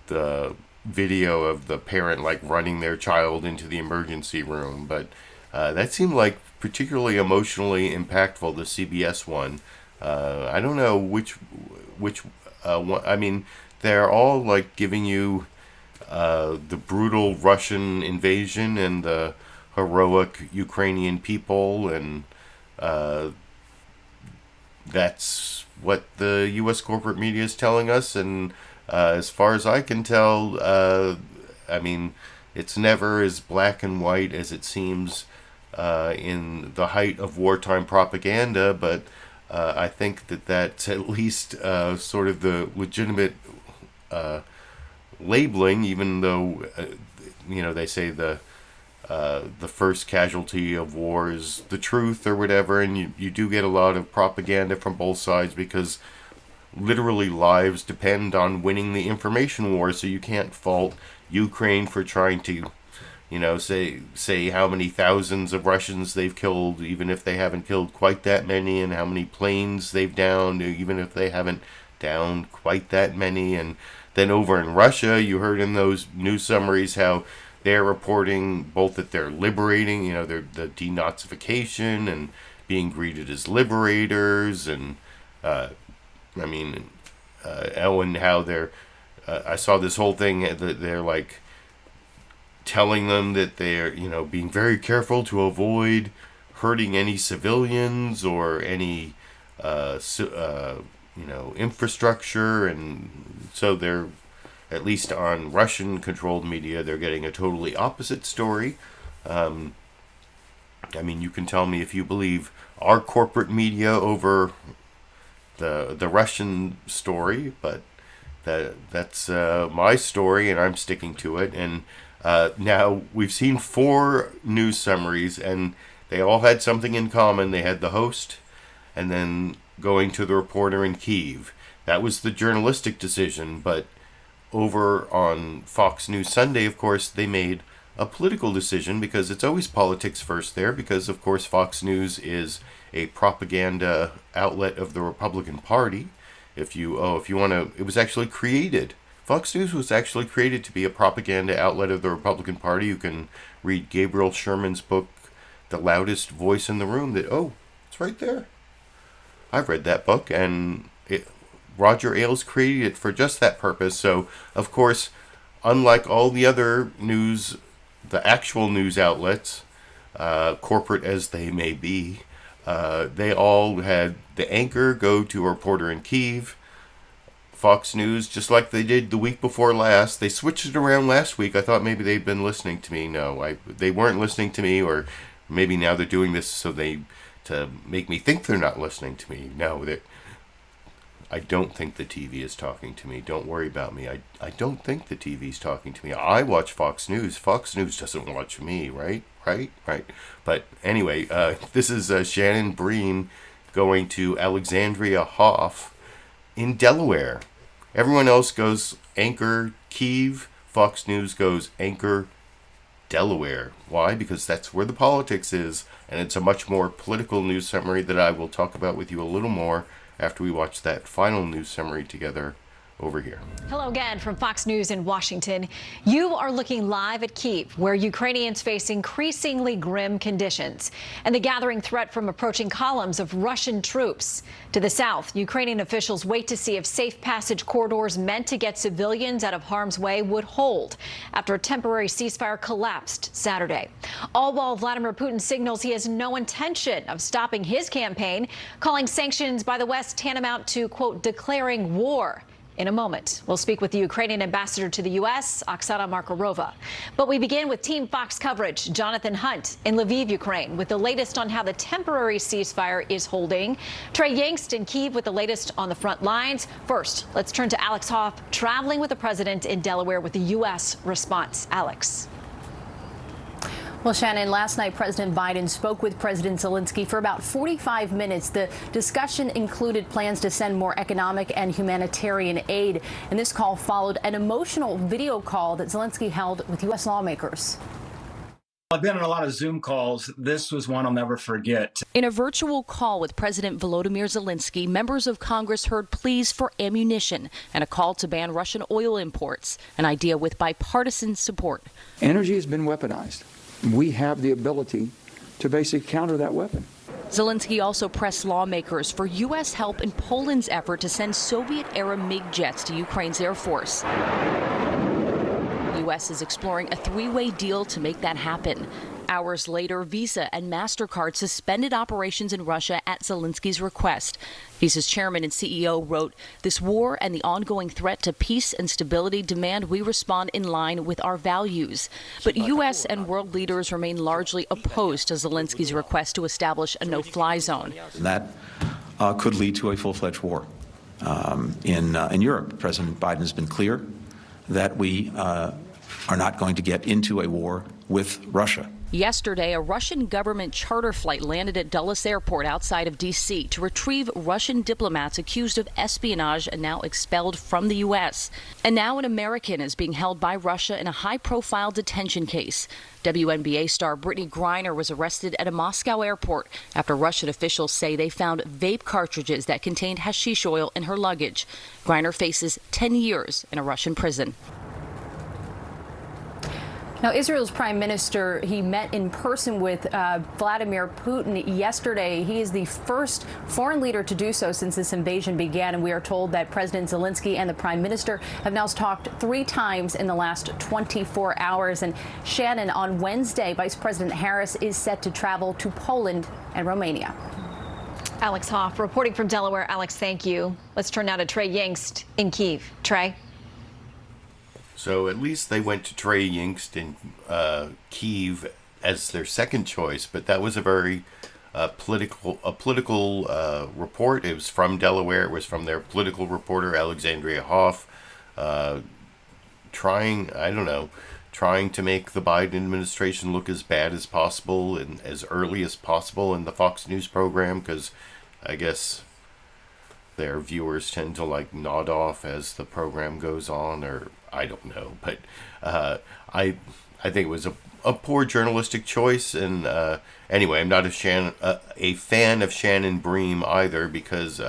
the video of the parent like running their child into the emergency room. But that seemed like particularly emotionally impactful, the CBS one. I don't know which one. I mean, they're all like giving you the brutal Russian invasion and the heroic Ukrainian people, and that's what the U.S. corporate media is telling us. And as far as I can tell, I mean, it's never as black and white as it seems in the height of wartime propaganda, but I think that's at least sort of the legitimate labeling, even though they say the first casualty of war is the truth or whatever, and you do get a lot of propaganda from both sides because literally lives depend on winning the information war. So you can't fault Ukraine for trying to say how many thousands of Russians they've killed, even if they haven't killed quite that many, and how many planes they've downed, even if they haven't downed quite that many. And then over in Russia, you heard in those news summaries how they're reporting both that they're liberating, the denazification and being greeted as liberators, and and how they're, I saw this whole thing that they're like telling them that they're, being very careful to avoid hurting any civilians or any, infrastructure. And so they're, at least on Russian-controlled media, they're getting a totally opposite story. I mean, you can tell me if you believe our corporate media over the Russian story, but that's my story, and I'm sticking to it. And now we've seen 4 news summaries, and they all had something in common. They had the host, and then going to the reporter in Kyiv. That was the journalistic decision, but over on Fox News Sunday, of course, they made a political decision, because it's always politics first there, because of course Fox News is a propaganda outlet of the Republican Party. If you want to, it was actually created. Fox News was actually created to be a propaganda outlet of the Republican Party. You can read Gabriel Sherman's book, The Loudest Voice in the Room. It's right there. I've read that book, and Roger Ailes created it for just that purpose. So, of course, unlike all the other news, the actual news outlets, corporate as they may be, they all had the anchor go to a reporter in Kyiv. Fox News, just like they did the week before last, they switched it around last week. I thought maybe they'd been listening to me. No, they weren't listening to me, or maybe now they're doing this to make me think they're not listening to me. No, I don't think the TV is talking to me. Don't worry about me. I don't think the TV's talking to me. I watch Fox News. Fox News doesn't watch me, right? Right. But anyway, this is Shannon Bream going to Alexandria Hoff in Delaware. Everyone else goes anchor Kyiv. Fox News goes anchor Delaware. Why? Because that's where the politics is, and it's a much more political news summary that I will talk about with you a little more after we watch that final news summary together over here. Hello again from Fox News in Washington. You are looking live at Kyiv, where Ukrainians face increasingly grim conditions and the gathering threat from approaching columns of Russian troops. To the south, Ukrainian officials wait to see if safe passage corridors meant to get civilians out of harm's way would hold after a temporary ceasefire collapsed Saturday. All while Vladimir Putin signals he has no intention of stopping his campaign, calling sanctions by the West tantamount to, quote, declaring war. In a moment, we'll speak with the Ukrainian ambassador to the U.S., Oksana Markarova. But we begin with Team Fox coverage. Jonathan Hunt in Lviv, Ukraine, with the latest on how the temporary ceasefire is holding. Trey Yingst in Kyiv with the latest on the front lines. First, let's turn to Alex Hoff, traveling with the president in Delaware with the U.S. response. Alex. Well, Shannon, last night President Biden spoke with President Zelensky for about 45 minutes. The discussion included plans to send more economic and humanitarian aid. And this call followed an emotional video call that Zelensky held with U.S. lawmakers. I've been on a lot of Zoom calls. This was one I'll never forget. In a virtual call with President Volodymyr Zelensky, members of Congress heard pleas for ammunition and a call to ban Russian oil imports, an idea with bipartisan support. Energy has been weaponized. We have the ability to basically counter that weapon. Zelensky also pressed lawmakers for U.S. help in Poland's effort to send Soviet-era MiG jets to Ukraine's Air Force. The U.S. is exploring a three-way deal to make that happen. Hours later, Visa and MasterCard suspended operations in Russia at Zelensky's request. Visa's chairman and CEO wrote, "This war and the ongoing threat to peace and stability demand we respond in line with our values." But U.S. and world leaders remain largely opposed to Zelensky's request to establish a no-fly zone. That could lead to a full-fledged war in Europe. President Biden has been clear that we are not going to get into a war with Russia. Yesterday, a Russian government charter flight landed at Dulles Airport outside of D.C. to retrieve Russian diplomats accused of espionage and now expelled from the U.S. And now an American is being held by Russia in a high-profile detention case. Wnba star Brittany Griner was arrested at a Moscow airport after Russian officials say they found vape cartridges that contained hashish oil in her luggage. Griner faces 10 years in a Russian prison. Now, Israel's prime minister, he met in person with Vladimir Putin yesterday. He is the first foreign leader to do so since this invasion began. And we are told that President Zelensky and the prime minister have now talked 3 times in the last 24 hours. And Shannon, on Wednesday, Vice President Harris is set to travel to Poland and Romania. Alex Hoff reporting from Delaware. Alex, thank you. Let's turn now to Trey Yingst in Kyiv. Trey. So at least they went to Trey Yingst in Kyiv as their second choice, but that was a very political report. It was from Delaware. It was from their political reporter, Alexandria Hoff, trying to make the Biden administration look as bad as possible and as early as possible in the Fox News program, because I guess their viewers tend to like nod off as the program goes on, or I don't know. But I think it was a poor journalistic choice. And anyway, I'm not a fan of Shannon Bream either, because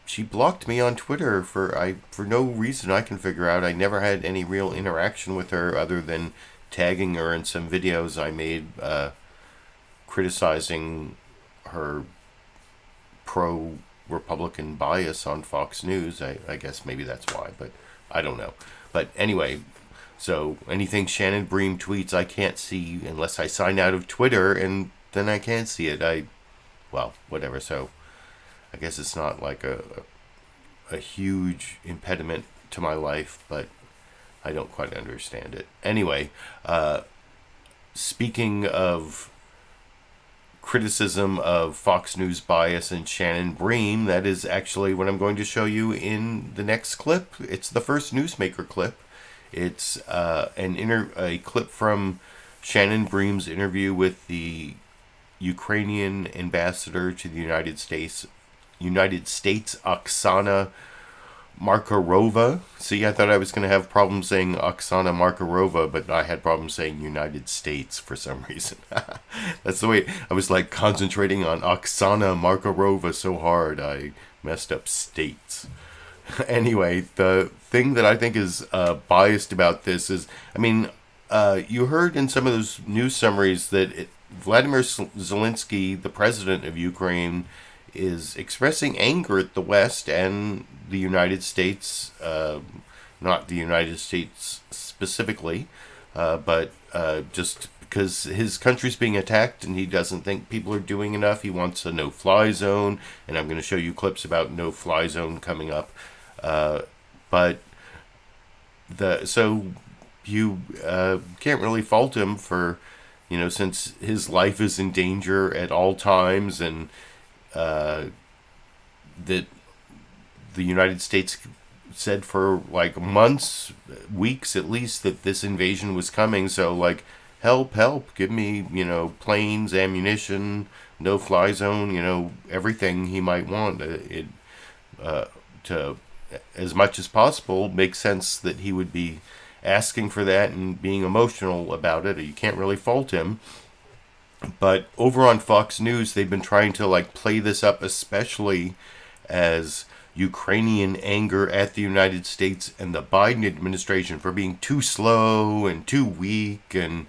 she blocked me on Twitter for no reason I can figure out. I never had any real interaction with her other than tagging her in some videos I made criticizing her pro-Republican bias on Fox News. I guess maybe that's why, but I don't know. But anyway, so anything Shannon Bream tweets I can't see unless I sign out of Twitter, and then I can't see it. Whatever. So I guess it's not like a huge impediment to my life, but I don't quite understand it. Anyway, speaking of criticism of Fox News bias and Shannon Bream, that is actually what I'm going to show you in the next clip. It's the first Newsmaker clip. It's a clip from Shannon Bream's interview with the Ukrainian ambassador to the United States, Oksana Markarova. See, I thought I was going to have problems saying Oksana Markarova, but I had problems saying United States for some reason. That's the way I was like concentrating on Oksana Markarova so hard I messed up states. Anyway, the thing that I think is biased about this is, you heard in some of those news summaries that Vladimir Zelensky, the president of Ukraine, is expressing anger at the West and the United States, not the United States specifically, but just because his country's being attacked and he doesn't think people are doing enough. He wants a no-fly zone, and I'm going to show you clips about no-fly zone coming up. So you can't really fault him for, since his life is in danger at all times, and that the United States said for like months, weeks at least, that this invasion was coming. So like, help, give me, planes, ammunition, no-fly zone, everything he might want. To, as much as possible, makes sense that he would be asking for that and being emotional about it. You can't really fault him. But over on Fox News, they've been trying to like play this up, especially as Ukrainian anger at the United States and the Biden administration for being too slow and too weak. And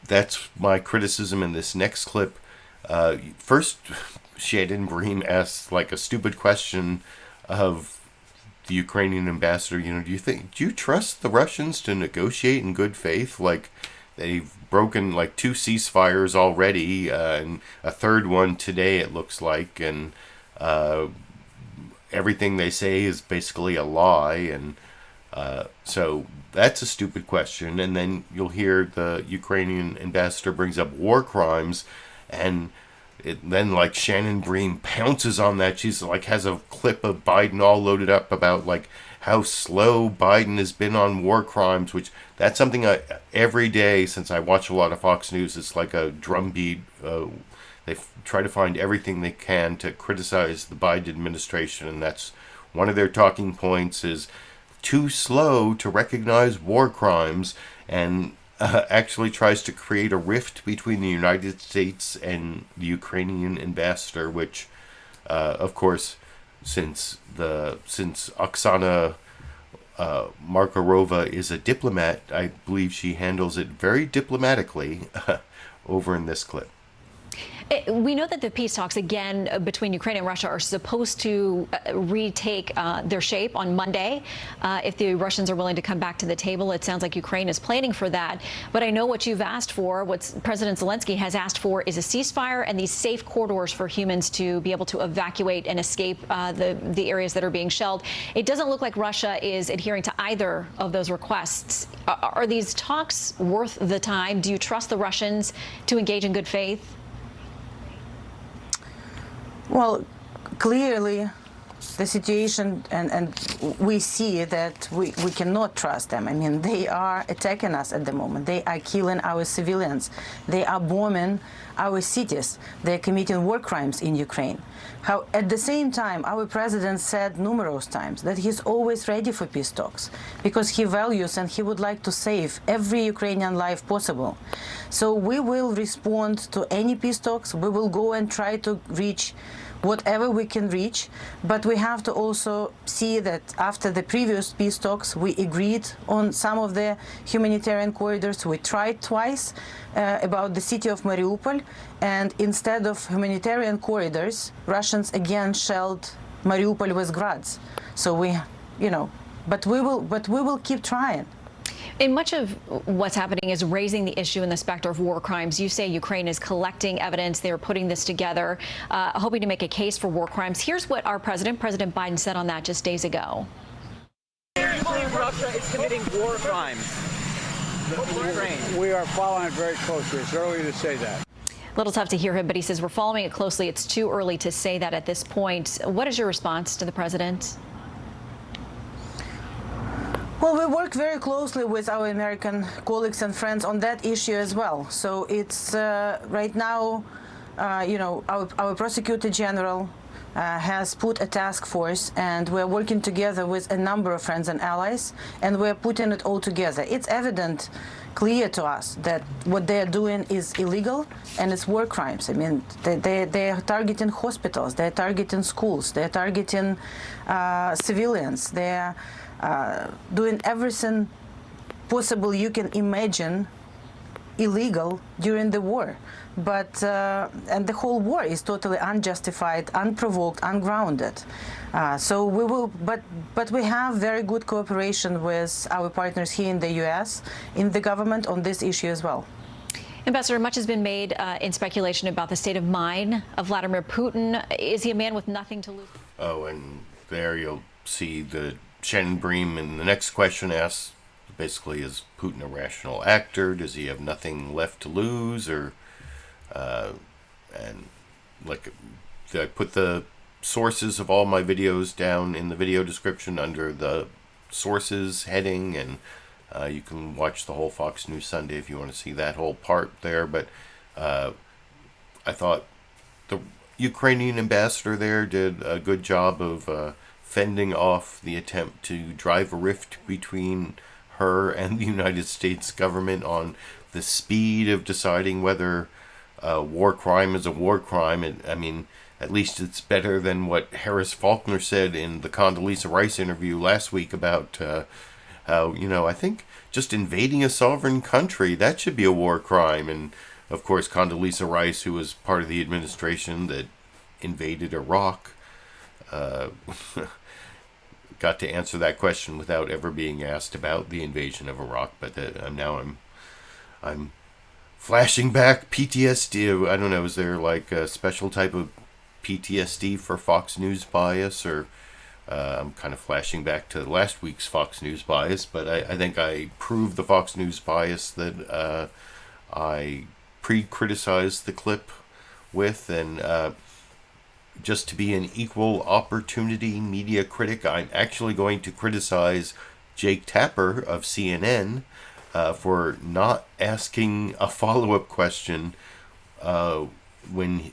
that's my criticism in this next clip. First, Shannon Bream asked like a stupid question of the Ukrainian ambassador. Do you trust the Russians to negotiate in good faith? Like, they've broken like 2 ceasefires already, and a third one today, it looks like, and everything they say is basically a lie. And so that's a stupid question. And then you'll hear the Ukrainian ambassador brings up war crimes, and then like Shannon Bream pounces on that. She's like has a clip of Biden all loaded up about like how slow Biden has been on war crimes, which that's something every day since I watch a lot of Fox News, it's like a drumbeat. They try to find everything they can to criticize the Biden administration, and that's one of their talking points is too slow to recognize war crimes, and actually tries to create a rift between the United States and the Ukrainian ambassador, which, of course, since Oksana Markarova is a diplomat, I believe she handles it very diplomatically over in this clip. We know that the peace talks, again, between Ukraine and Russia are supposed to retake their shape on Monday. If the Russians are willing to come back to the table, it sounds like Ukraine is planning for that. But I know what you've asked for, what President Zelensky has asked for, is a ceasefire and these safe corridors for humans to be able to evacuate and escape the areas that are being shelled. It doesn't look like Russia is adhering to either of those requests. Are these talks worth the time? Do you trust the Russians to engage in good faith? Well, clearly, the situation, and we see that we cannot trust them. I mean, they are attacking us at the moment. They are killing our civilians. They are bombing our cities. They are committing war crimes in Ukraine. How, at the same time, our president said numerous times that he's always ready for peace talks because he values and he would like to save every Ukrainian life possible. So we will respond to any peace talks. We will go and try to reach whatever we can reach, but we have to also see that after the previous peace talks, we agreed on some of the humanitarian corridors. We tried twice about the city of Mariupol, and instead of humanitarian corridors, Russians again shelled Mariupol with grads. So but we will keep trying. And much of what's happening is raising the issue in the specter of war crimes. You say Ukraine is collecting evidence. They're putting this together, hoping to make a case for war crimes. Here's what our President Biden, said on that just days ago. Do you believe Russia is committing war crimes? We are following it very closely. It's early to say that. A little tough to hear him, but he says we're following it closely. It's too early to say that at this point. What is your response to the president? Well, we work very closely with our American colleagues and friends on that issue as well. So it's right now, our prosecutor general has put a task force, and we're working together with a number of friends and allies, and we're putting it all together. It's evident, clear to us that what they're doing is illegal and it's war crimes. I mean, they're targeting hospitals, they're targeting schools, they're targeting civilians, they're doing everything possible you can imagine illegal during the war. But and the whole war is totally unjustified, unprovoked, ungrounded. So we will, but we have very good cooperation with our partners here in the U.S., in the government on this issue as well. Ambassador, much has been made in speculation about the state of mind of Vladimir Putin. Is he a man with nothing to lose? Oh, and there you'll see the Shannon Bream in the next question asks, basically, is Putin a rational actor? Does he have nothing left to lose? Or, and like, I put the sources of all my videos down in the video description under the sources heading, and you can watch the whole Fox News Sunday if you want to see that whole part there. But I thought the Ukrainian ambassador there did a good job of fending off the attempt to drive a rift between her and the United States government on the speed of deciding whether a war crime is a war crime. I mean, at least it's better than what Harris Faulkner said in the Condoleezza Rice interview last week about how, I think just invading a sovereign country, that should be a war crime. And, of course, Condoleezza Rice, who was part of the administration that invaded Iraq, got to answer that question without ever being asked about the invasion of Iraq. But now I'm flashing back PTSD. I don't know, is there like a special type of PTSD for Fox News bias, or I'm kind of flashing back to last week's Fox News bias, but I think I proved the Fox News bias that I pre-criticized the clip with, and just to be an equal opportunity media critic, I'm actually going to criticize Jake Tapper of CNN for not asking a follow-up question when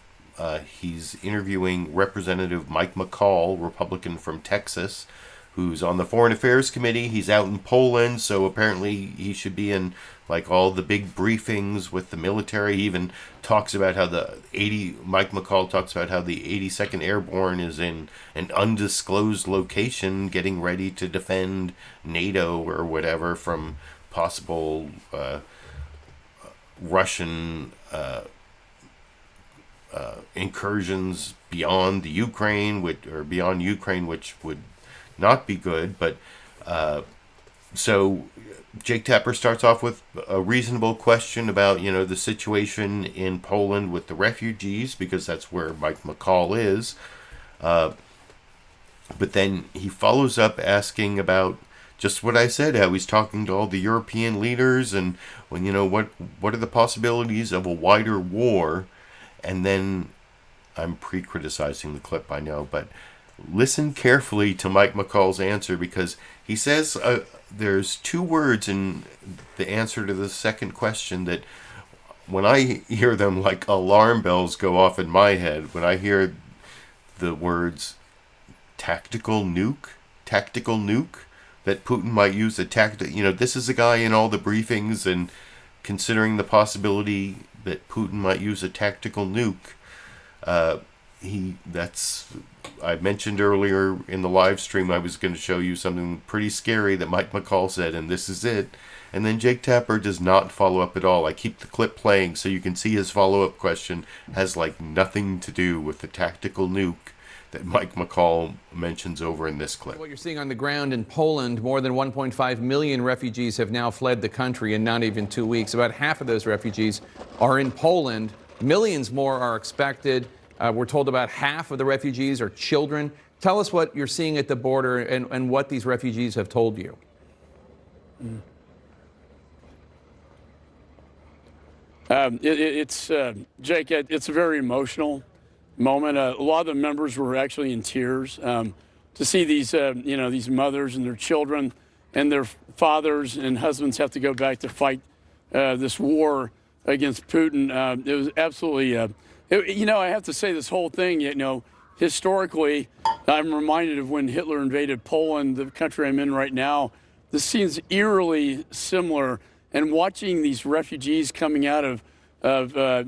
he's interviewing Representative Mike McCall, Republican from Texas, who's on the Foreign Affairs Committee. He's out in Poland, so apparently he should be in like all the big briefings with the military. He even talks about how Mike McCall talks about how the 82nd Airborne is in an undisclosed location getting ready to defend NATO or whatever from possible Russian incursions beyond the Ukraine, which would not be good. But so Jake Tapper starts off with a reasonable question about, the situation in Poland with the refugees, because that's where Mike McCall is. But then he follows up asking about just what I said, how he's talking to all the European leaders and when, what are the possibilities of a wider war? And then I'm pre-criticizing the clip, I know, but listen carefully to Mike McCall's answer, because he says there's two words in the answer to the second question that when I hear them, like alarm bells go off in my head. When I hear the words tactical nuke, that Putin might use a tactical, this is a guy in all the briefings and considering the possibility that Putin might use a tactical nuke. I mentioned earlier in the live stream I was going to show you something pretty scary that Mike McCall said, and this is it. And then Jake Tapper does not follow up at all. I keep the clip playing so you can see his follow-up question has nothing to do with the tactical nuke that Mike McCall mentions over in this clip. What you're seeing on the ground in Poland, more than 1.5 million refugees have now fled the country in not even 2 weeks. About half of those refugees are in Poland. Millions more are expected. We're told about half of the refugees are children. Tell us what you're seeing at the border and what these refugees have told you. Jake, it's a very emotional moment. A lot of the members were actually in tears to see these, these mothers and their children and their fathers and husbands have to go back to fight this war against Putin. It was absolutely, I have to say this whole thing, historically, I'm reminded of when Hitler invaded Poland, the country I'm in right now. This seems eerily similar. And watching these refugees coming out of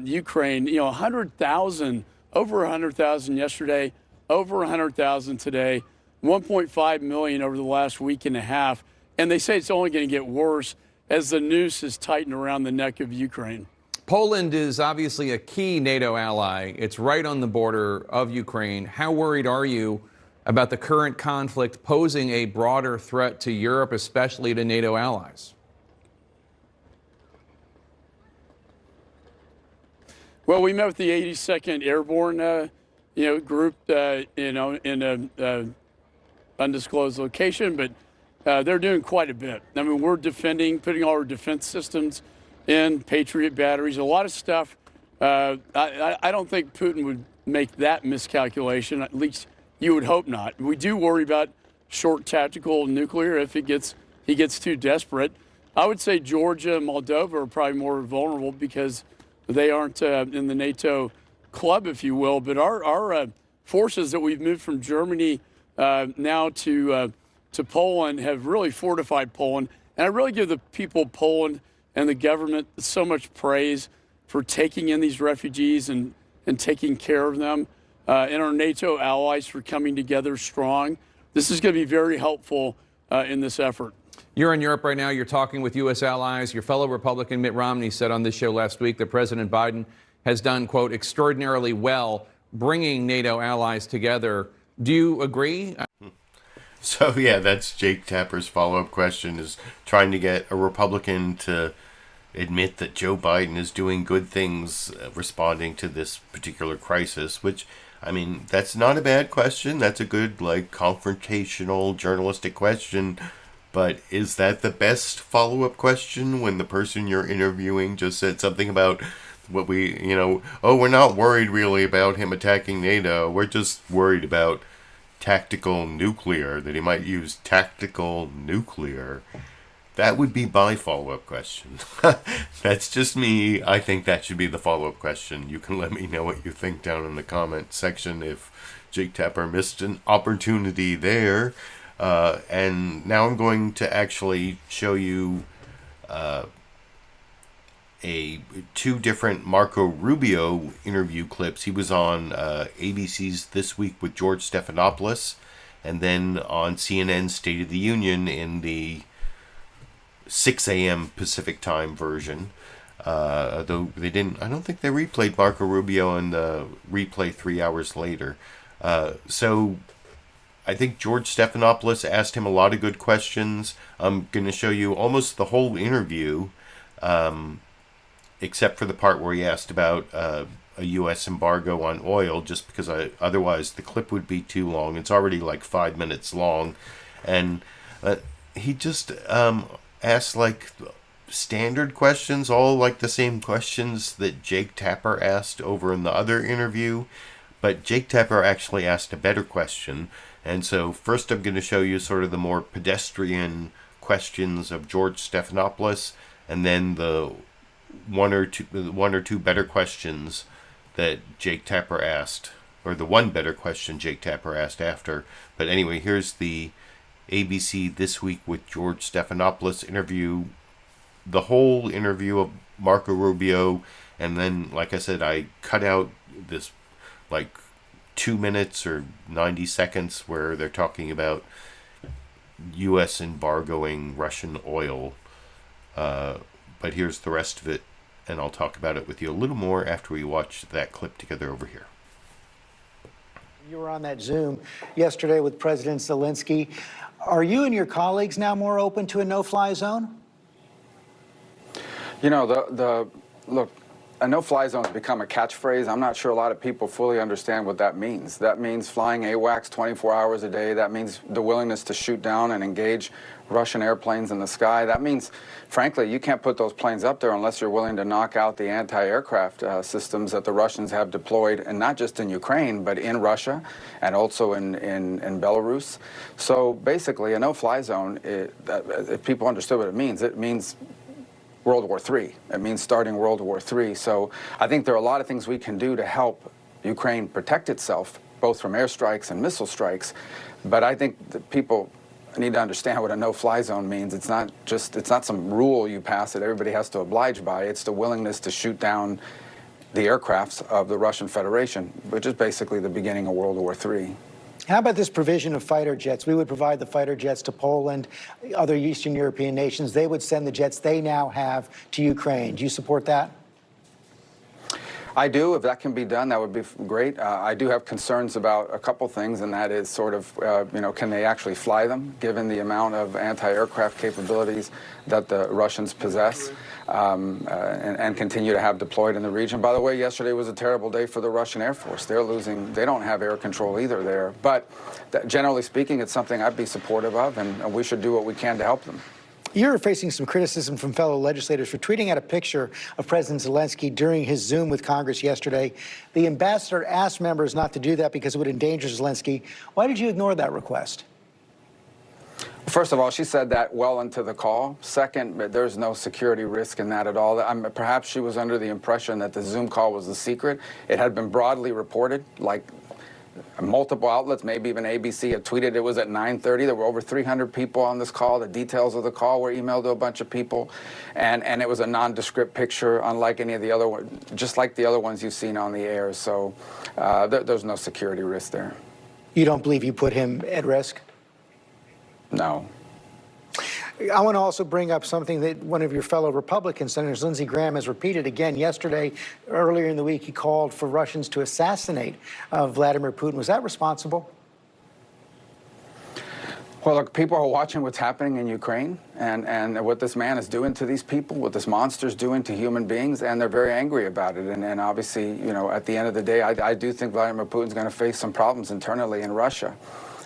Ukraine, 100,000, over 100,000 yesterday, over 100,000 today, 1.5 million over the last week and a half. And they say it's only going to get worse as the noose is tightened around the neck of Ukraine. Poland is obviously a key NATO ally. It's right on the border of Ukraine. How worried are you about the current conflict posing a broader threat to Europe, especially to NATO allies? Well, we met with the 82nd Airborne, group, in an undisclosed location, but they're doing quite a bit. I mean, we're putting all our defense systems in, Patriot batteries, a lot of stuff. I don't think Putin would make that miscalculation. At least you would hope not. We do worry about short tactical nuclear if he gets too desperate. I would say Georgia, Moldova are probably more vulnerable because they aren't in the NATO club, if you will. But our forces that we've moved from Germany now to Poland have really fortified Poland. And I really give the people of Poland and the government so much praise for taking in these refugees and taking care of them, and our NATO allies for coming together strong. This is going to be very helpful in this effort. You're in Europe right now. You're talking with U.S. allies. Your fellow Republican Mitt Romney said on this show last week that President Biden has done, quote, extraordinarily well bringing NATO allies together. Do you agree? So, yeah, that's Jake Tapper's follow-up question, is trying to get a Republican to admit that Joe Biden is doing good things responding to this particular crisis, which, I mean, that's not a bad question. That's a good, confrontational journalistic question. But is that the best follow-up question when the person you're interviewing just said something about what we're not worried really about him attacking NATO. We're just worried about tactical nuclear, that he might use tactical nuclear. That would be my follow-up question. That's just me. I think that should be the follow-up question. You can let me know what you think down in the comment section if Jake Tapper missed an opportunity there. And now I'm going to actually show you two different Marco Rubio interview clips. He was on ABC's This Week with George Stephanopoulos, and then on CNN's State of the Union in the 6 a.m. Pacific time version. Though they didn't, I don't think they replayed Marco Rubio in the replay 3 hours later. So I think George Stephanopoulos asked him a lot of good questions. I'm going to show you almost the whole interview, except for the part where he asked about a U.S. embargo on oil, just because otherwise the clip would be too long. It's already like 5 minutes long. And he just asked like standard questions, all like the same questions that Jake Tapper asked over in the other interview. But Jake Tapper actually asked a better question. And so first I'm going to show you sort of the more pedestrian questions of George Stephanopoulos, and then the one or two better questions that Jake Tapper asked, or the one better question Jake Tapper asked after. But anyway, here's the ABC This Week with George Stephanopoulos interview, the whole interview of Marco Rubio, and then, like I said, I cut out this like 2 minutes or 90 seconds where they're talking about U.S. embargoing Russian oil. But here's the rest of it, and I'll talk about it with you a little more after we watch that clip together over here. You were on that Zoom yesterday with President Zelensky. Are you and your colleagues now more open to a no-fly zone? You know, look, a no-fly zone has become a catchphrase. I'm not sure a lot of people fully understand what that means. That means flying AWACS 24 hours a day. That means the willingness to shoot down and engage Russian airplanes in the sky. That means, frankly, you can't put those planes up there unless you're willing to knock out the anti-aircraft systems that the Russians have deployed, and not just in Ukraine, but in Russia and also in Belarus. So basically, a no-fly zone, if people understood what it means World War III. It means starting World War III. So I think there are a lot of things we can do to help Ukraine protect itself, both from airstrikes and missile strikes. But I think that people need to understand what a no-fly zone means. It's not some rule you pass that everybody has to oblige by. It's the willingness to shoot down the aircrafts of the Russian Federation, which is basically the beginning of World War III. How about this provision of fighter jets? We would provide the fighter jets to Poland, other Eastern European nations. They would send the jets they now have to Ukraine. Do you support that? I do. If that can be done, that would be great. I do have concerns about a couple things, and that is sort of, can they actually fly them, given the amount of anti-aircraft capabilities that the Russians possess and continue to have deployed in the region. By the way, yesterday was a terrible day for the Russian Air Force. They don't have air control either there. But generally speaking, it's something I'd be supportive of, and we should do what we can to help them. You're facing some criticism from fellow legislators for tweeting out a picture of President Zelensky during his Zoom with Congress yesterday. The ambassador asked members not to do that because it would endanger Zelensky. Why did you ignore that request? First of all, she said that well into the call. Second, there's no security risk in that at all. Perhaps she was under the impression that the Zoom call was a secret. It had been broadly reported, like multiple outlets, maybe even ABC had tweeted it was at 9:30. There were over 300 people on this call. The details of the call were emailed to a bunch of people. And it was a nondescript picture, unlike any of the other ones, just like the other ones you've seen on the air. So there's no security risk there. You don't believe you put him at risk? No. I want to also bring up something that one of your fellow Republican senators, Lindsey Graham, has repeated again yesterday. Earlier in the week, he called for Russians to assassinate Vladimir Putin. Was that responsible? Well, look, people are watching what's happening in Ukraine and what this man is doing to these people, what this monster's doing to human beings, and they're very angry about it. And obviously, at the end of the day, I do think Vladimir Putin's going to face some problems internally in Russia.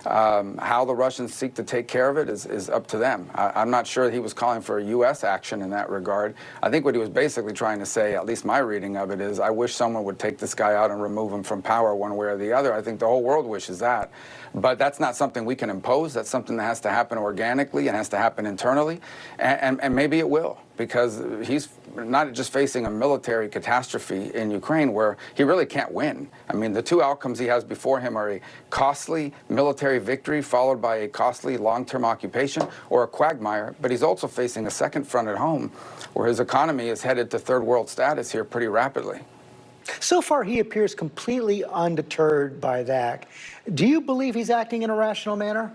How the Russians seek to take care of it is up to them. I'm not sure he was calling for a U.S. action in that regard. I think what he was basically trying to say, at least my reading of it, is I wish someone would take this guy out and remove him from power one way or the other. I think the whole world wishes that. But that's not something we can impose. That's something that has to happen organically and has to happen internally. And maybe it will, because he's not just facing a military catastrophe in Ukraine where he really can't win. I mean, the two outcomes he has before him are a costly military victory followed by a costly long-term occupation or a quagmire. But he's also facing a second front at home where his economy is headed to third world status here pretty rapidly. So far, he appears completely undeterred by that. Do you believe he's acting in a rational manner?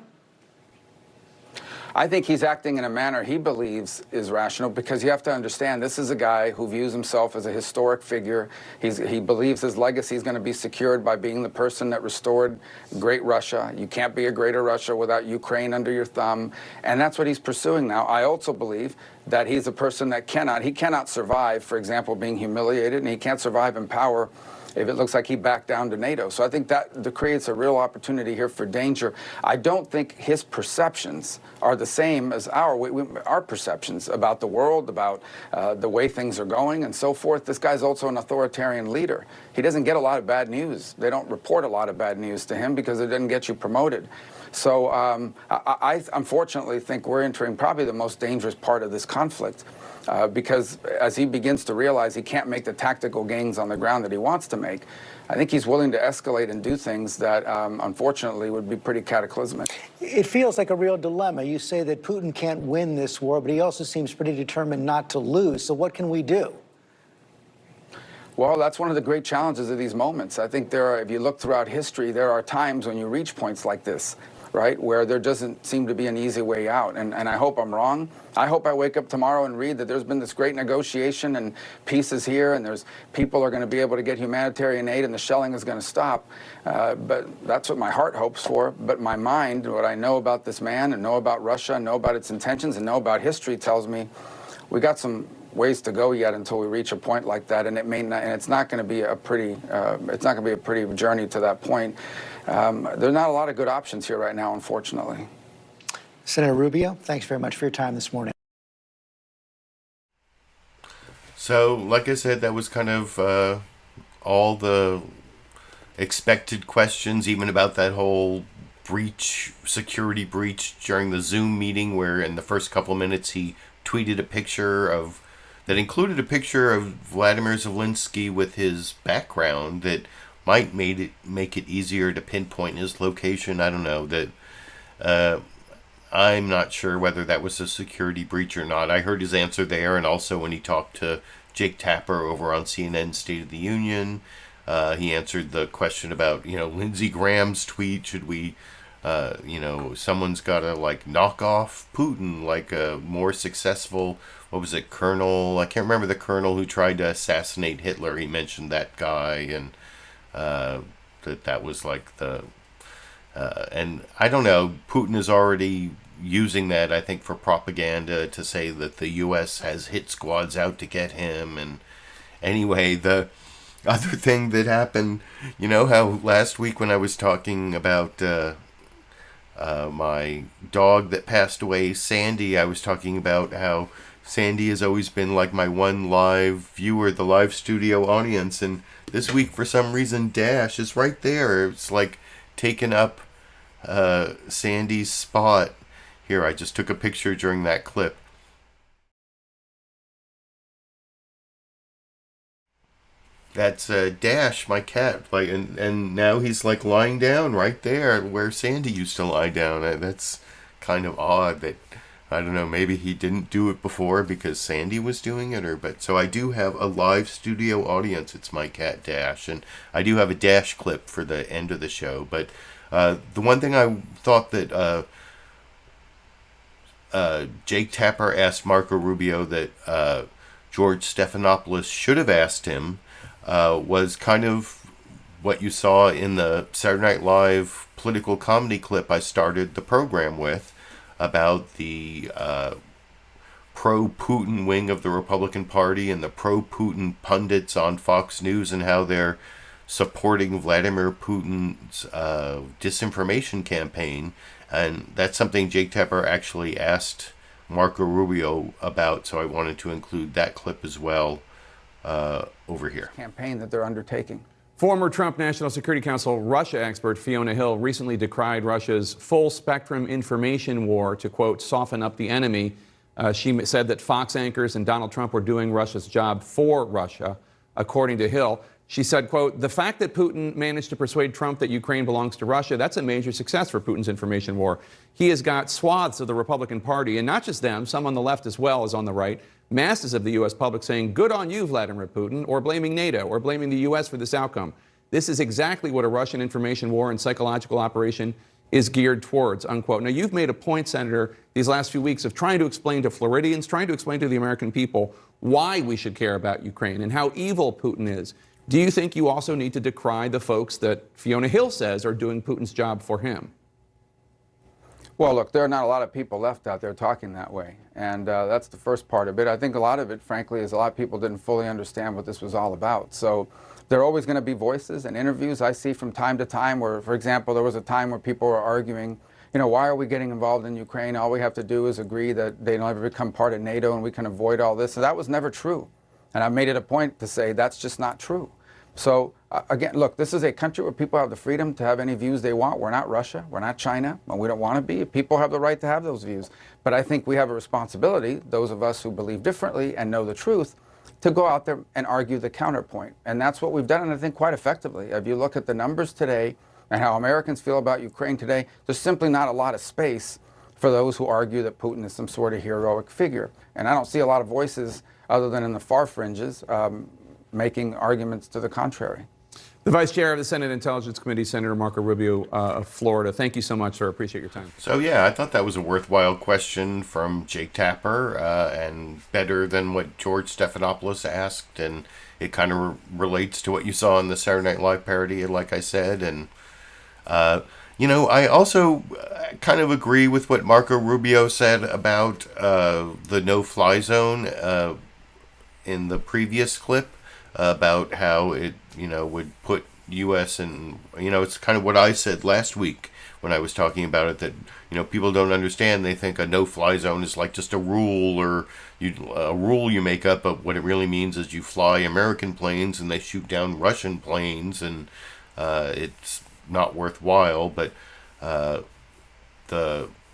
I think he's acting in a manner he believes is rational, because you have to understand, this is a guy who views himself as a historic figure. He believes his legacy is going to be secured by being the person that restored great Russia. You can't be a greater Russia without Ukraine under your thumb. And that's what he's pursuing now. I also believe that he's a person that cannot survive, for example, being humiliated, and he can't survive in power if it looks like he backed down to NATO. So I think that creates a real opportunity here for danger. I don't think his perceptions are the same as our perceptions about the world, about the way things are going and so forth. This guy's also an authoritarian leader. He doesn't get a lot of bad news. They don't report a lot of bad news to him because it doesn't get you promoted. So I unfortunately think we're entering probably the most dangerous part of this conflict. Because as he begins to realize he can't make the tactical gains on the ground that he wants to make, I think he's willing to escalate and do things that, unfortunately, would be pretty cataclysmic. It feels like a real dilemma. You say that Putin can't win this war, but he also seems pretty determined not to lose. So what can we do? Well, that's one of the great challenges of these moments. I think if you look throughout history, there are times when you reach points like this, right, where there doesn't seem to be an easy way out. And I hope I'm wrong. I hope I wake up tomorrow and read that there's been this great negotiation and peace is here, and people are going to be able to get humanitarian aid and the shelling is going to stop. But that's what my heart hopes for. But my mind, what I know about this man and know about Russia, know about its intentions, and know about history tells me we got some ways to go yet until we reach a point like that, and it's not going to be a pretty journey to that point. There are not a lot of good options here right now, unfortunately. Senator Rubio, thanks very much for your time this morning. So, like I said, that was kind of all the expected questions, even about that whole security breach during the Zoom meeting, where in the first couple of minutes he tweeted a picture that included a picture of Vladimir Zelensky with his background that might make it easier to pinpoint his location. I don't know. That I'm not sure whether that was a security breach or not. I heard his answer there, and also when he talked to Jake Tapper over on CNN State of the Union, he answered the question about, Lindsey Graham's tweet. Should we, someone's got to knock off Putin, like a more successful, what was it, Colonel? I can't remember the colonel who tried to assassinate Hitler. He mentioned that guy, and that was like and I don't know, Putin is already using that, I think, for propaganda to say that the U.S. has hit squads out to get him. And anyway, the other thing that happened, how last week when I was talking about my dog that passed away, Sandy, I was talking about how Sandy has always been like my one live viewer, the live studio audience, and this week for some reason Dash is right there. It's like taking up Sandy's spot. Here, I just took a picture during that clip. That's Dash, my cat, and now he's lying down right there where Sandy used to lie down. That's kind of odd that, I don't know, maybe he didn't do it before because Sandy was doing it, but so I do have a live studio audience. It's my cat Dash, and I do have a Dash clip for the end of the show. But the one thing I thought that Jake Tapper asked Marco Rubio that George Stephanopoulos should have asked him was kind of what you saw in the Saturday Night Live political comedy clip I started the program with, about the pro-Putin wing of the Republican Party and the pro-Putin pundits on Fox News, and how they're supporting Vladimir Putin's disinformation campaign. And that's something Jake Tapper actually asked Marco Rubio about, so I wanted to include that clip as well over here. Campaign that they're undertaking. Former Trump National Security Council Russia expert Fiona Hill recently decried Russia's full-spectrum information war to, quote, soften up the enemy. She said that Fox anchors and Donald Trump were doing Russia's job for Russia, according to Hill. She said, quote, the fact that Putin managed to persuade Trump that Ukraine belongs to Russia, that's a major success for Putin's information war. He has got swaths of the Republican Party, and not just them, some on the left as well as on the right, masses of the U.S. public saying, good on you, Vladimir Putin, or blaming NATO, or blaming the U.S. for this outcome. This is exactly what a Russian information war and psychological operation is geared towards, unquote. Now, you've made a point, Senator, these last few weeks of trying to explain to Floridians, trying to explain to the American people why we should care about Ukraine and how evil Putin is. Do you think you also need to decry the folks that Fiona Hill says are doing Putin's job for him? Well, look, there are not a lot of people left out there talking that way. And that's the first part of it. I think a lot of it, frankly, is a lot of people didn't fully understand what this was all about. So there are always going to be voices and interviews I see from time to time where, for example, there was a time where people were arguing, you know, why are we getting involved in Ukraine? All we have to do is agree that they never become part of NATO and we can avoid all this. So that was never true. And I made it a point to say that's just not true. So again, look, this is a country where people have the freedom to have any views they want. We're not Russia. We're not China. And we don't want to be. People have the right to have those views. But I think we have a responsibility, those of us who believe differently and know the truth, to go out there and argue the counterpoint. And that's what we've done, and I think quite effectively. If you look at the numbers today and how Americans feel about Ukraine today, there's simply not a lot of space for those who argue that Putin is some sort of heroic figure. And I don't see a lot of voices other than in the far fringes making arguments to the contrary. The Vice Chair of the Senate Intelligence Committee, Senator Marco Rubio of Florida. Thank you so much, sir. Appreciate your time. So, yeah, I thought that was a worthwhile question from Jake Tapper and better than what George Stephanopoulos asked. And it kind of relates to what you saw in the Saturday Night Live parody, like I said. And, you know, I also kind of agree with what Marco Rubio said about the no-fly zone in the previous clip. About how it, you know, would put U.S. and, you know, it's kind of what I said last week when I was talking about it, that, you know, people don't understand. They think a no-fly zone is like just a rule or a rule you make up, but what it really means is you fly American planes and they shoot down Russian planes, and it's not worthwhile. But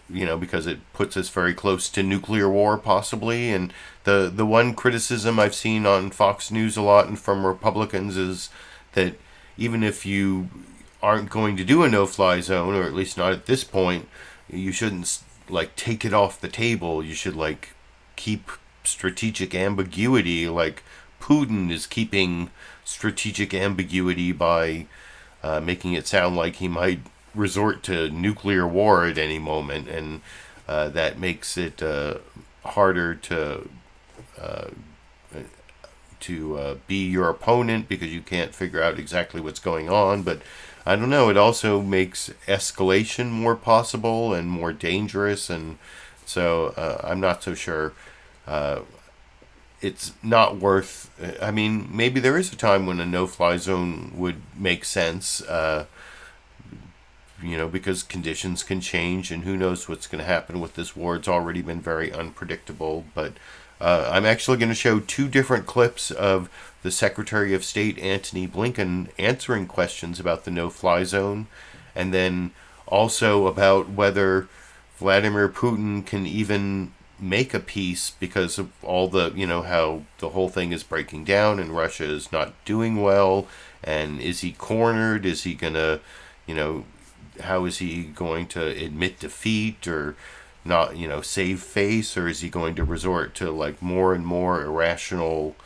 you know, because it puts us very close to nuclear war, possibly. And the one criticism I've seen on Fox News a lot and from Republicans is that even if you aren't going to do a no-fly zone, or at least not at this point, you shouldn't, like, take it off the table. You should, like, keep strategic ambiguity, like Putin is keeping strategic ambiguity by making it sound like he might resort to nuclear war at any moment, and that makes it harder to be your opponent because you can't figure out exactly what's going on. But I don't know, it also makes escalation more possible and more dangerous, and so I'm not so sure. It's not worth, I mean, maybe there is a time when a no-fly zone would make sense, you know, because conditions can change and who knows what's going to happen with this war. It's already been very unpredictable. But I'm actually going to show two different clips of the Secretary of State, Antony Blinken, answering questions about the no-fly zone, and then also about whether Vladimir Putin can even make a peace because of all the, you know, how the whole thing is breaking down and Russia is not doing well. And is he cornered? Is he going to, you know, how is he going to admit defeat or not, you know, save face, or is he going to resort to like more and more irrational,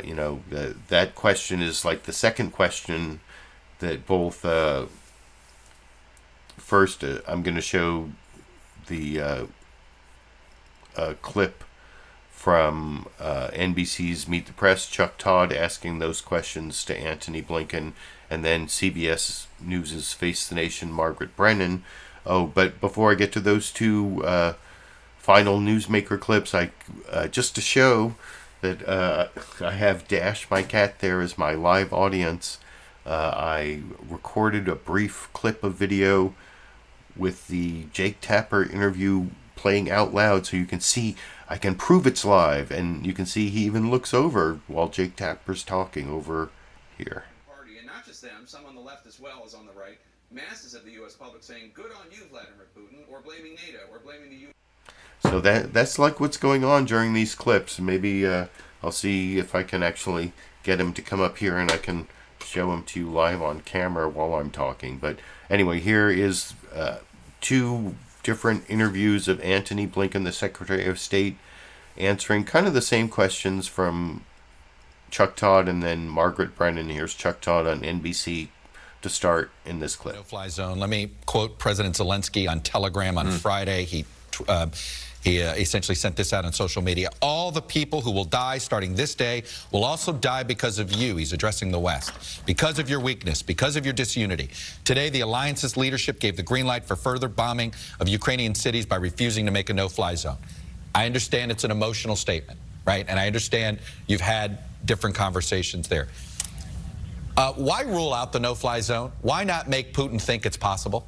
you know, that question is like the second question that both, first, I'm going to show the clip from NBC's Meet the Press, Chuck Todd asking those questions to Antony Blinken, and then CBS News' Face the Nation, Margaret Brennan. Oh, but before I get to those two final newsmaker clips, I just to show that I have Dash, my cat, there as my live audience. I recorded a brief clip of video with the Jake Tapper interview playing out loud, so you can see, I can prove it's live, and you can see he even looks over while Jake Tapper's talking over here. And not just them, some on the left as well as on the right, masses of the U.S. public saying, good on you, Vladimir Putin, or blaming NATO, or blaming the U.S. So that's like what's going on during these clips. Maybe I'll see if I can actually get him to come up here and I can show him to you live on camera while I'm talking. But anyway, here is two different interviews of Antony Blinken, the Secretary of State, answering kind of the same questions from Chuck Todd and then Margaret Brennan. Here's Chuck Todd on NBC to start in this clip. No-fly zone. Let me quote President Zelensky on Telegram on Friday. He essentially sent this out on social media. All the people who will die starting this day will also die because of you. He's addressing the West. Because of your weakness, because of your disunity. Today, the alliance's leadership gave the green light for further bombing of Ukrainian cities by refusing to make a no-fly zone. I understand it's an emotional statement, right? And I understand you've had different conversations there. Why rule out the no-fly zone? Why not make Putin think it's possible?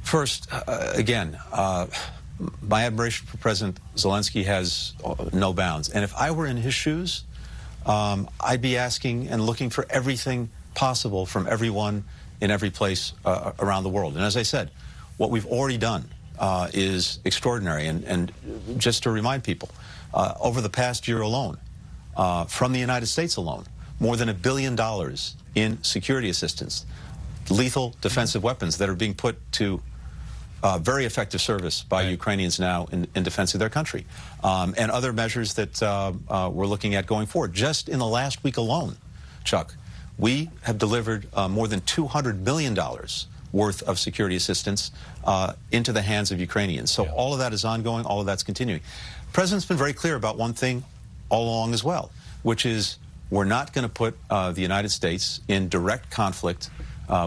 First, again, my admiration for President Zelensky has no bounds. And if I were in his shoes, I'd be asking and looking for everything possible from everyone in every place around the world. And as I said, what we've already done is extraordinary. And just to remind people, over the past year alone, from the United States alone, more than $1 billion in security assistance, lethal defensive weapons that are being put to very effective service by Ukrainians now in defense of their country, and other measures that we're looking at going forward. Just in the last week alone, Chuck, we have delivered more than $200 million worth of security assistance into the hands of Ukrainians. So all of that is ongoing, all of that's continuing. The President's been very clear about one thing all along as well, which is we're not going to put the United States in direct conflict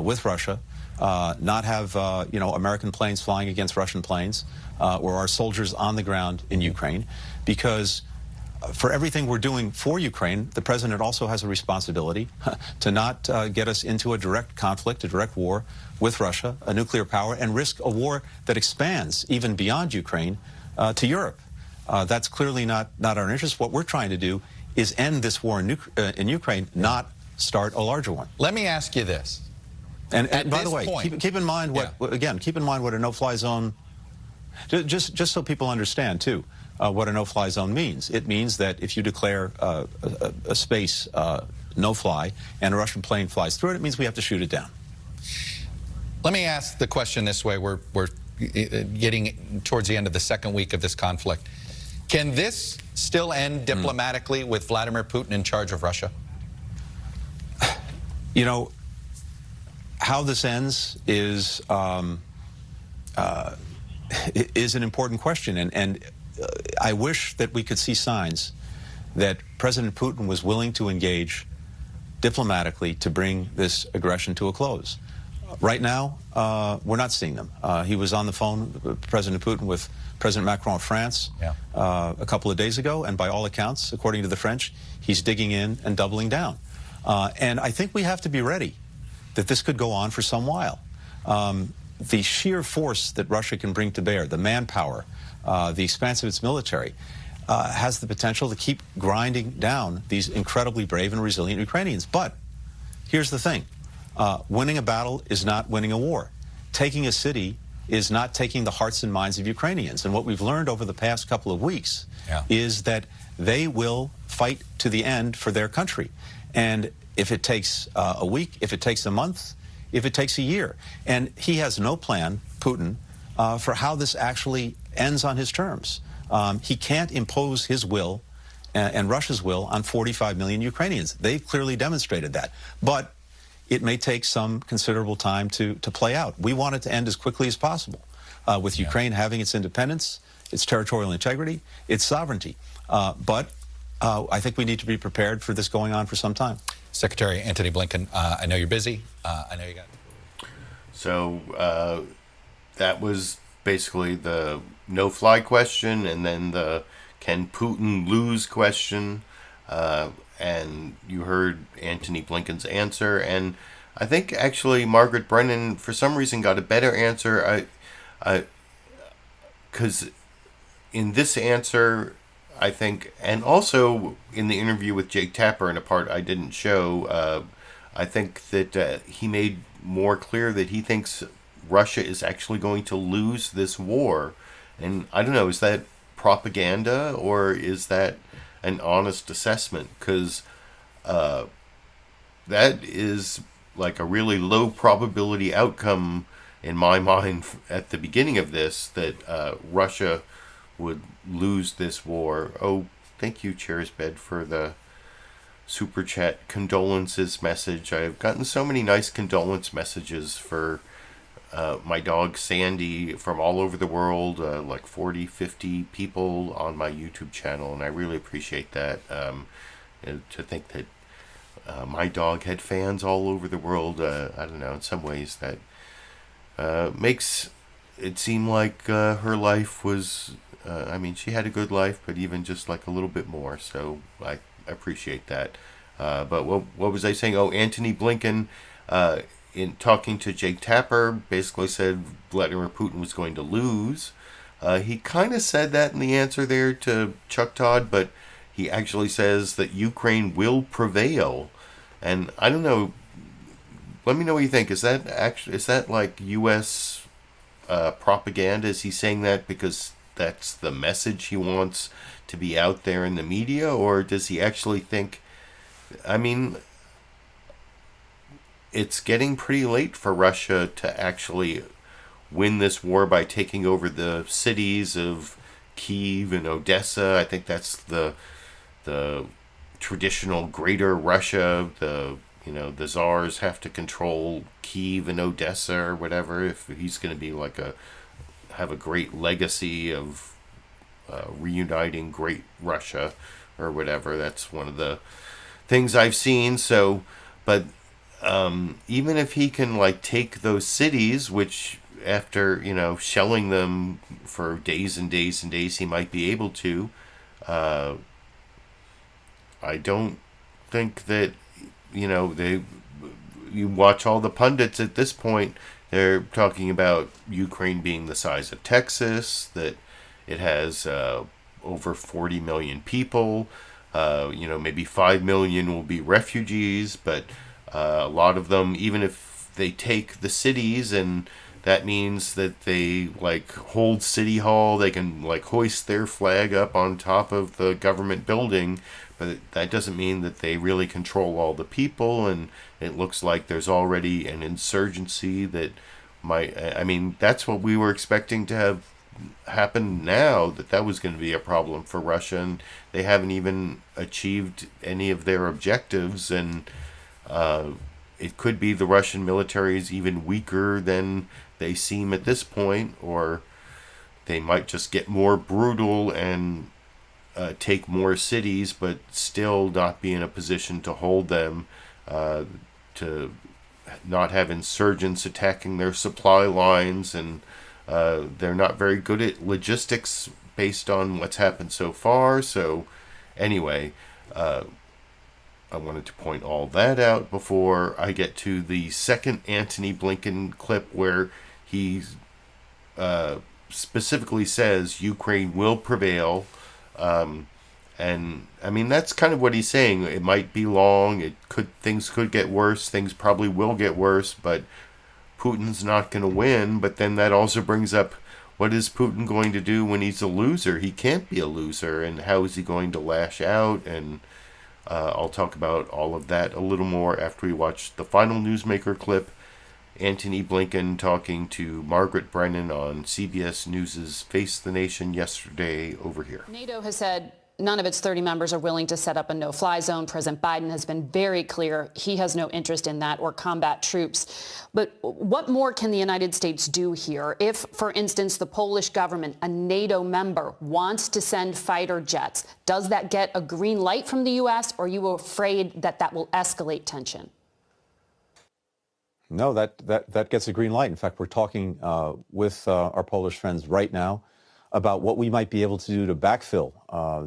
with Russia, not have American planes flying against Russian planes, or our soldiers on the ground in Ukraine, because for everything we're doing for Ukraine, the President also has a responsibility to not get us into a direct conflict, a direct war with Russia, a nuclear power, and risk a war that expands even beyond Ukraine to Europe. That's clearly not our interest. What we're trying to do is end this war in Ukraine, not start a larger one. Let me ask you this. And by the way, keep in mind what keep in mind what a no-fly zone. Just so people understand too, what a no-fly zone means. It means that if you declare a space no-fly and a Russian plane flies through it, it means we have to shoot it down. Let me ask the question this way. We're getting towards the end of the second week of this conflict. Can this still end diplomatically with Vladimir Putin in charge of Russia? You know, how this ends is an important question, and I wish that we could see signs that President Putin was willing to engage diplomatically to bring this aggression to a close. Right now, we're not seeing them. He was on the phone, President Putin, with President Macron of France a couple of days ago, and by all accounts, according to the French, he's digging in and doubling down. And I think we have to be ready that this could go on for some while. The sheer force that Russia can bring to bear, the manpower, the expanse of its military, has the potential to keep grinding down these incredibly brave and resilient Ukrainians. But here's the thing. Winning a battle is not winning a war. Taking a city is not taking the hearts and minds of Ukrainians. And what we've learned over the past couple of weeks is that they will fight to the end for their country. And if it takes a week, if it takes a month, if it takes a year. And he has no plan, Putin, for how this actually ends on his terms. He can't impose his will and Russia's will on 45 million Ukrainians. They've clearly demonstrated that. But it may take some considerable time to play out. We want it to end as quickly as possible, with Ukraine having its independence, its territorial integrity, its sovereignty. But I think we need to be prepared for this going on for some time. Secretary Antony Blinken, I know you're busy. I know you got it. So that was basically the no-fly question, and then the can Putin lose question. And you heard Antony Blinken's answer, and I think actually Margaret Brennan, for some reason, got a better answer. Because in this answer, I think, and also in the interview with Jake Tapper in a part I didn't show, I think that he made more clear that he thinks Russia is actually going to lose this war. And I don't know, is that propaganda or is that an honest assessment? Because that is like a really low probability outcome in my mind at the beginning of this, that Russia would lose this war. Oh, thank you, Chairsbed, for the super chat condolences message. I've gotten so many nice condolence messages for my dog Sandy from all over the world, like 40, 50 people on my YouTube channel, and I really appreciate that. And to think that my dog had fans all over the world, I don't know, in some ways that makes it seem like her life was, I mean, she had a good life, but even just like a little bit more, so I appreciate that. But what was I saying? Oh, Antony Blinken, in talking to Jake Tapper, basically said Vladimir Putin was going to lose. He kind of said that in the answer there to Chuck Todd, but he actually says that Ukraine will prevail. And I don't know, let me know what you think. Is that like U.S. propaganda? Is he saying that because that's the message he wants to be out there in the media? Or does he actually think, I mean, it's getting pretty late for Russia to actually win this war by taking over the cities of Kyiv and Odessa. I think that's the traditional Greater Russia. The Tsars have to control Kyiv and Odessa or whatever if he's going to be like have a great legacy of reuniting Great Russia or whatever. That's one of the things I've seen. So, but even if he can like take those cities, which after shelling them for days and days and days he might be able to, I don't think that you watch all the pundits at this point, they're talking about Ukraine being the size of Texas, that it has over 40 million people, maybe 5 million will be refugees, but a lot of them, even if they take the cities, and that means that they like hold City Hall, they can like hoist their flag up on top of the government building, but that doesn't mean that they really control all the people. And it looks like there's already an insurgency that that's what we were expecting to have happen now, that was going to be a problem for Russia, and they haven't even achieved any of their objectives. And it could be the Russian military is even weaker than they seem at this point, or they might just get more brutal and take more cities, but still not be in a position to hold them, to not have insurgents attacking their supply lines, and they're not very good at logistics based on what's happened so far. So anyway, I wanted to point all that out before I get to the second Antony Blinken clip where he specifically says Ukraine will prevail. And I mean, that's kind of what he's saying. It might be long. Things could get worse. Things probably will get worse, but Putin's not going to win. But then that also brings up, what is Putin going to do when he's a loser? He can't be a loser. And how is he going to lash out? And I'll talk about all of that a little more after we watch the final Newsmaker clip. Antony Blinken talking to Margaret Brennan on CBS News' Face the Nation yesterday over here. NATO has said none of its 30 members are willing to set up a no-fly zone. President Biden has been very clear he has no interest in that or combat troops. But what more can the United States do here? If, for instance, the Polish government, a NATO member, wants to send fighter jets, does that get a green light from the U.S., or are you afraid that that will escalate tension? No, that gets a green light. In fact, we're talking with our Polish friends right now about what we might be able to do to backfill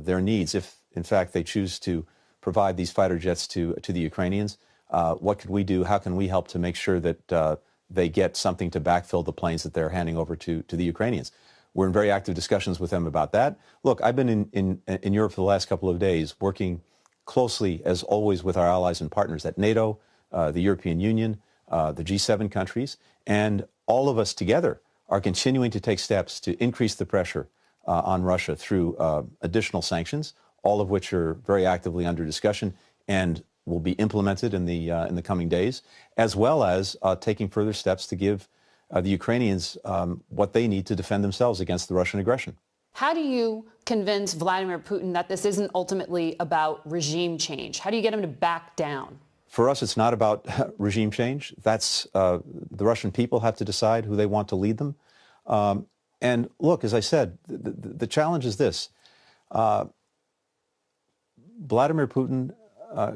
their needs if, in fact, they choose to provide these fighter jets to the Ukrainians. What could we do? How can we help to make sure that they get something to backfill the planes that they're handing over to the Ukrainians? We're in very active discussions with them about that. Look, I've been in Europe for the last couple of days, working closely, as always, with our allies and partners at NATO, the European Union, the G7 countries, and all of us together are continuing to take steps to increase the pressure on Russia through additional sanctions, all of which are very actively under discussion and will be implemented in the coming days, as well as taking further steps to give the Ukrainians what they need to defend themselves against the Russian aggression. How do you convince Vladimir Putin that this isn't ultimately about regime change? How do you get him to back down? For us, it's not about regime change. That's the Russian people have to decide who they want to lead them. And look, as I said, the challenge is this. Vladimir Putin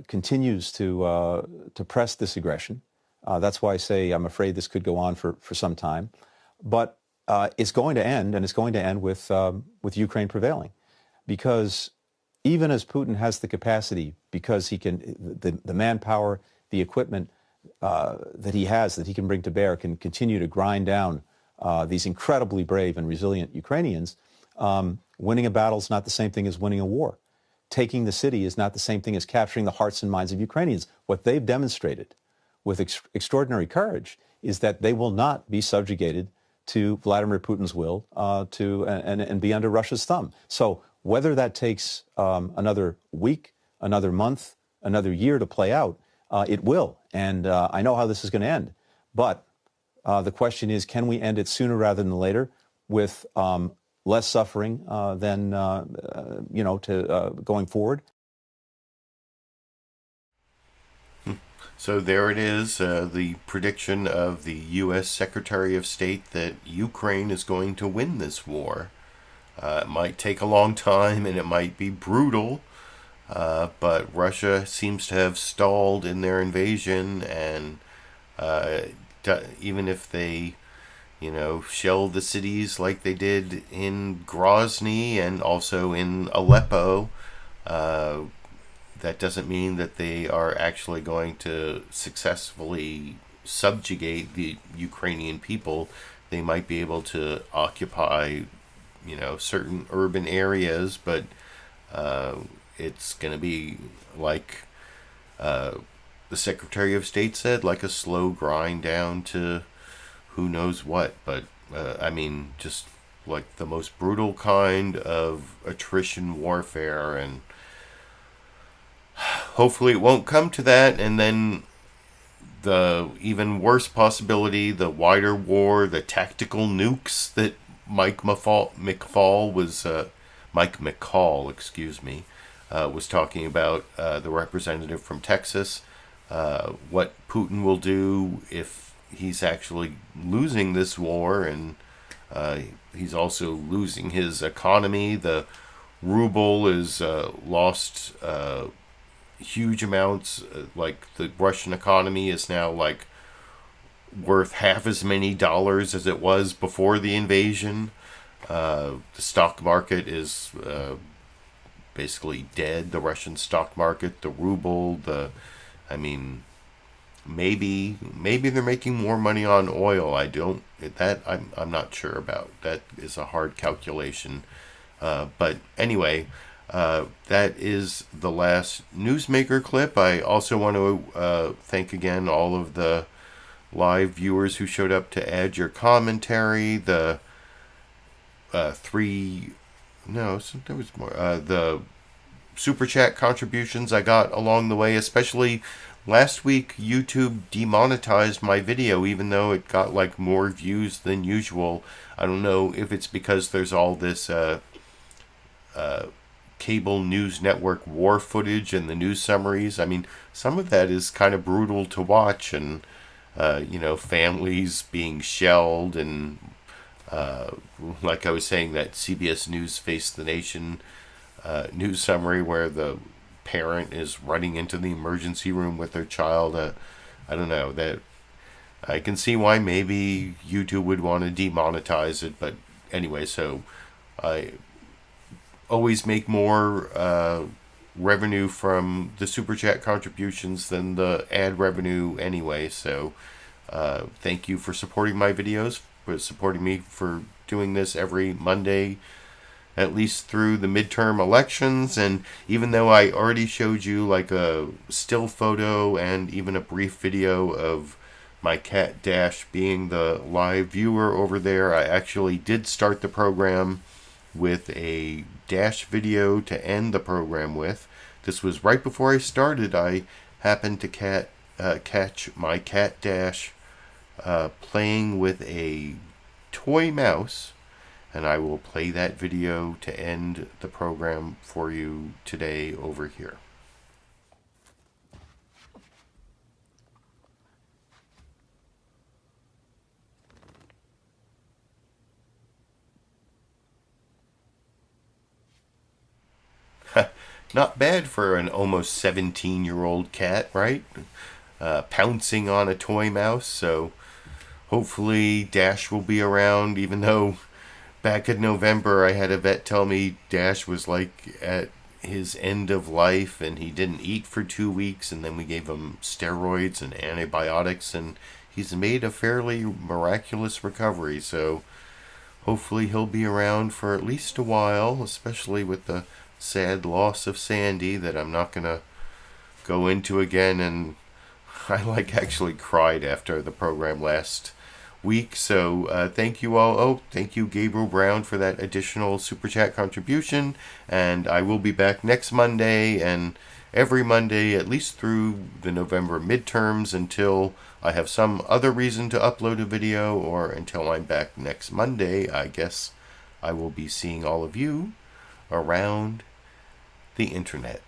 continues to press this aggression. That's why I say I'm afraid this could go on for some time. But it's going to end, and it's going to end with Ukraine prevailing. Because even as Putin has the capacity, because he can, the manpower, the equipment that he has, that he can bring to bear, can continue to grind down these incredibly brave and resilient Ukrainians, winning a battle is not the same thing as winning a war. Taking the city is not the same thing as capturing the hearts and minds of Ukrainians. What they've demonstrated with extraordinary courage is that they will not be subjugated to Vladimir Putin's will and be under Russia's thumb. So whether that takes another week, another month, another year to play out, it will. And I know how this is going to end. But the question is, can we end it sooner rather than later with less suffering than, going forward? So there it is, the prediction of the U.S. Secretary of State that Ukraine is going to win this war. It might take a long time and it might be brutal, but Russia seems to have stalled in their invasion, and even if they, shell the cities like they did in Grozny and also in Aleppo, that doesn't mean that they are actually going to successfully subjugate the Ukrainian people. They might be able to occupy, certain urban areas, but it's going to be like the Secretary of State said, like a slow grind down to who knows what. But just like the most brutal kind of attrition warfare, and hopefully it won't come to that. And then the even worse possibility, the wider war, the tactical nukes that Mike McCall was talking about, the representative from Texas, what Putin will do if he's actually losing this war, and he's also losing his economy. The ruble is lost huge amounts. Like the Russian economy is now like worth half as many dollars as it was before the invasion. The stock market is basically dead. The Russian stock market, the ruble, maybe they're making more money on oil. I'm not sure about. That is a hard calculation. But anyway, that is the last Newsmaker clip. I also want to thank again all of the live viewers who showed up to add your commentary. The the super chat contributions I got along the way, especially last week. YouTube demonetized my video even though it got like more views than usual. I don't know if it's because there's all this cable news network war footage and the news summaries. Some of that is kind of brutal to watch, and families being shelled, and like I was saying, that CBS News Face the Nation news summary where the parent is running into the emergency room with their child. I don't know, that I can see why maybe YouTube would want to demonetize it, but anyway, so I always make more revenue from the super chat contributions than the ad revenue anyway. So thank you for supporting my videos, for supporting me for doing this every Monday, at least through the midterm elections. And even though I already showed you like a still photo and even a brief video of my cat Dash being the live viewer over there, I actually did start the program with a Dash video to end the program with. This was right before I started. I happened to catch my cat Dash playing with a toy mouse, and I will play that video to end the program for you today over here. Not bad for an almost 17-year-old cat, right? Pouncing on a toy mouse, so hopefully Dash will be around, even though back in November I had a vet tell me Dash was like at his end of life and he didn't eat for 2 weeks, and then we gave him steroids and antibiotics, and he's made a fairly miraculous recovery, so hopefully he'll be around for at least a while, especially with the sad loss of Sandy that I'm not gonna go into again. And I actually cried after the program last week, so thank you all. Oh, thank you Gabriel Brown for that additional super chat contribution, and I will be back next Monday and every Monday at least through the November midterms until I have some other reason to upload a video, or until I'm back next Monday. I guess I will be seeing all of you around the internet.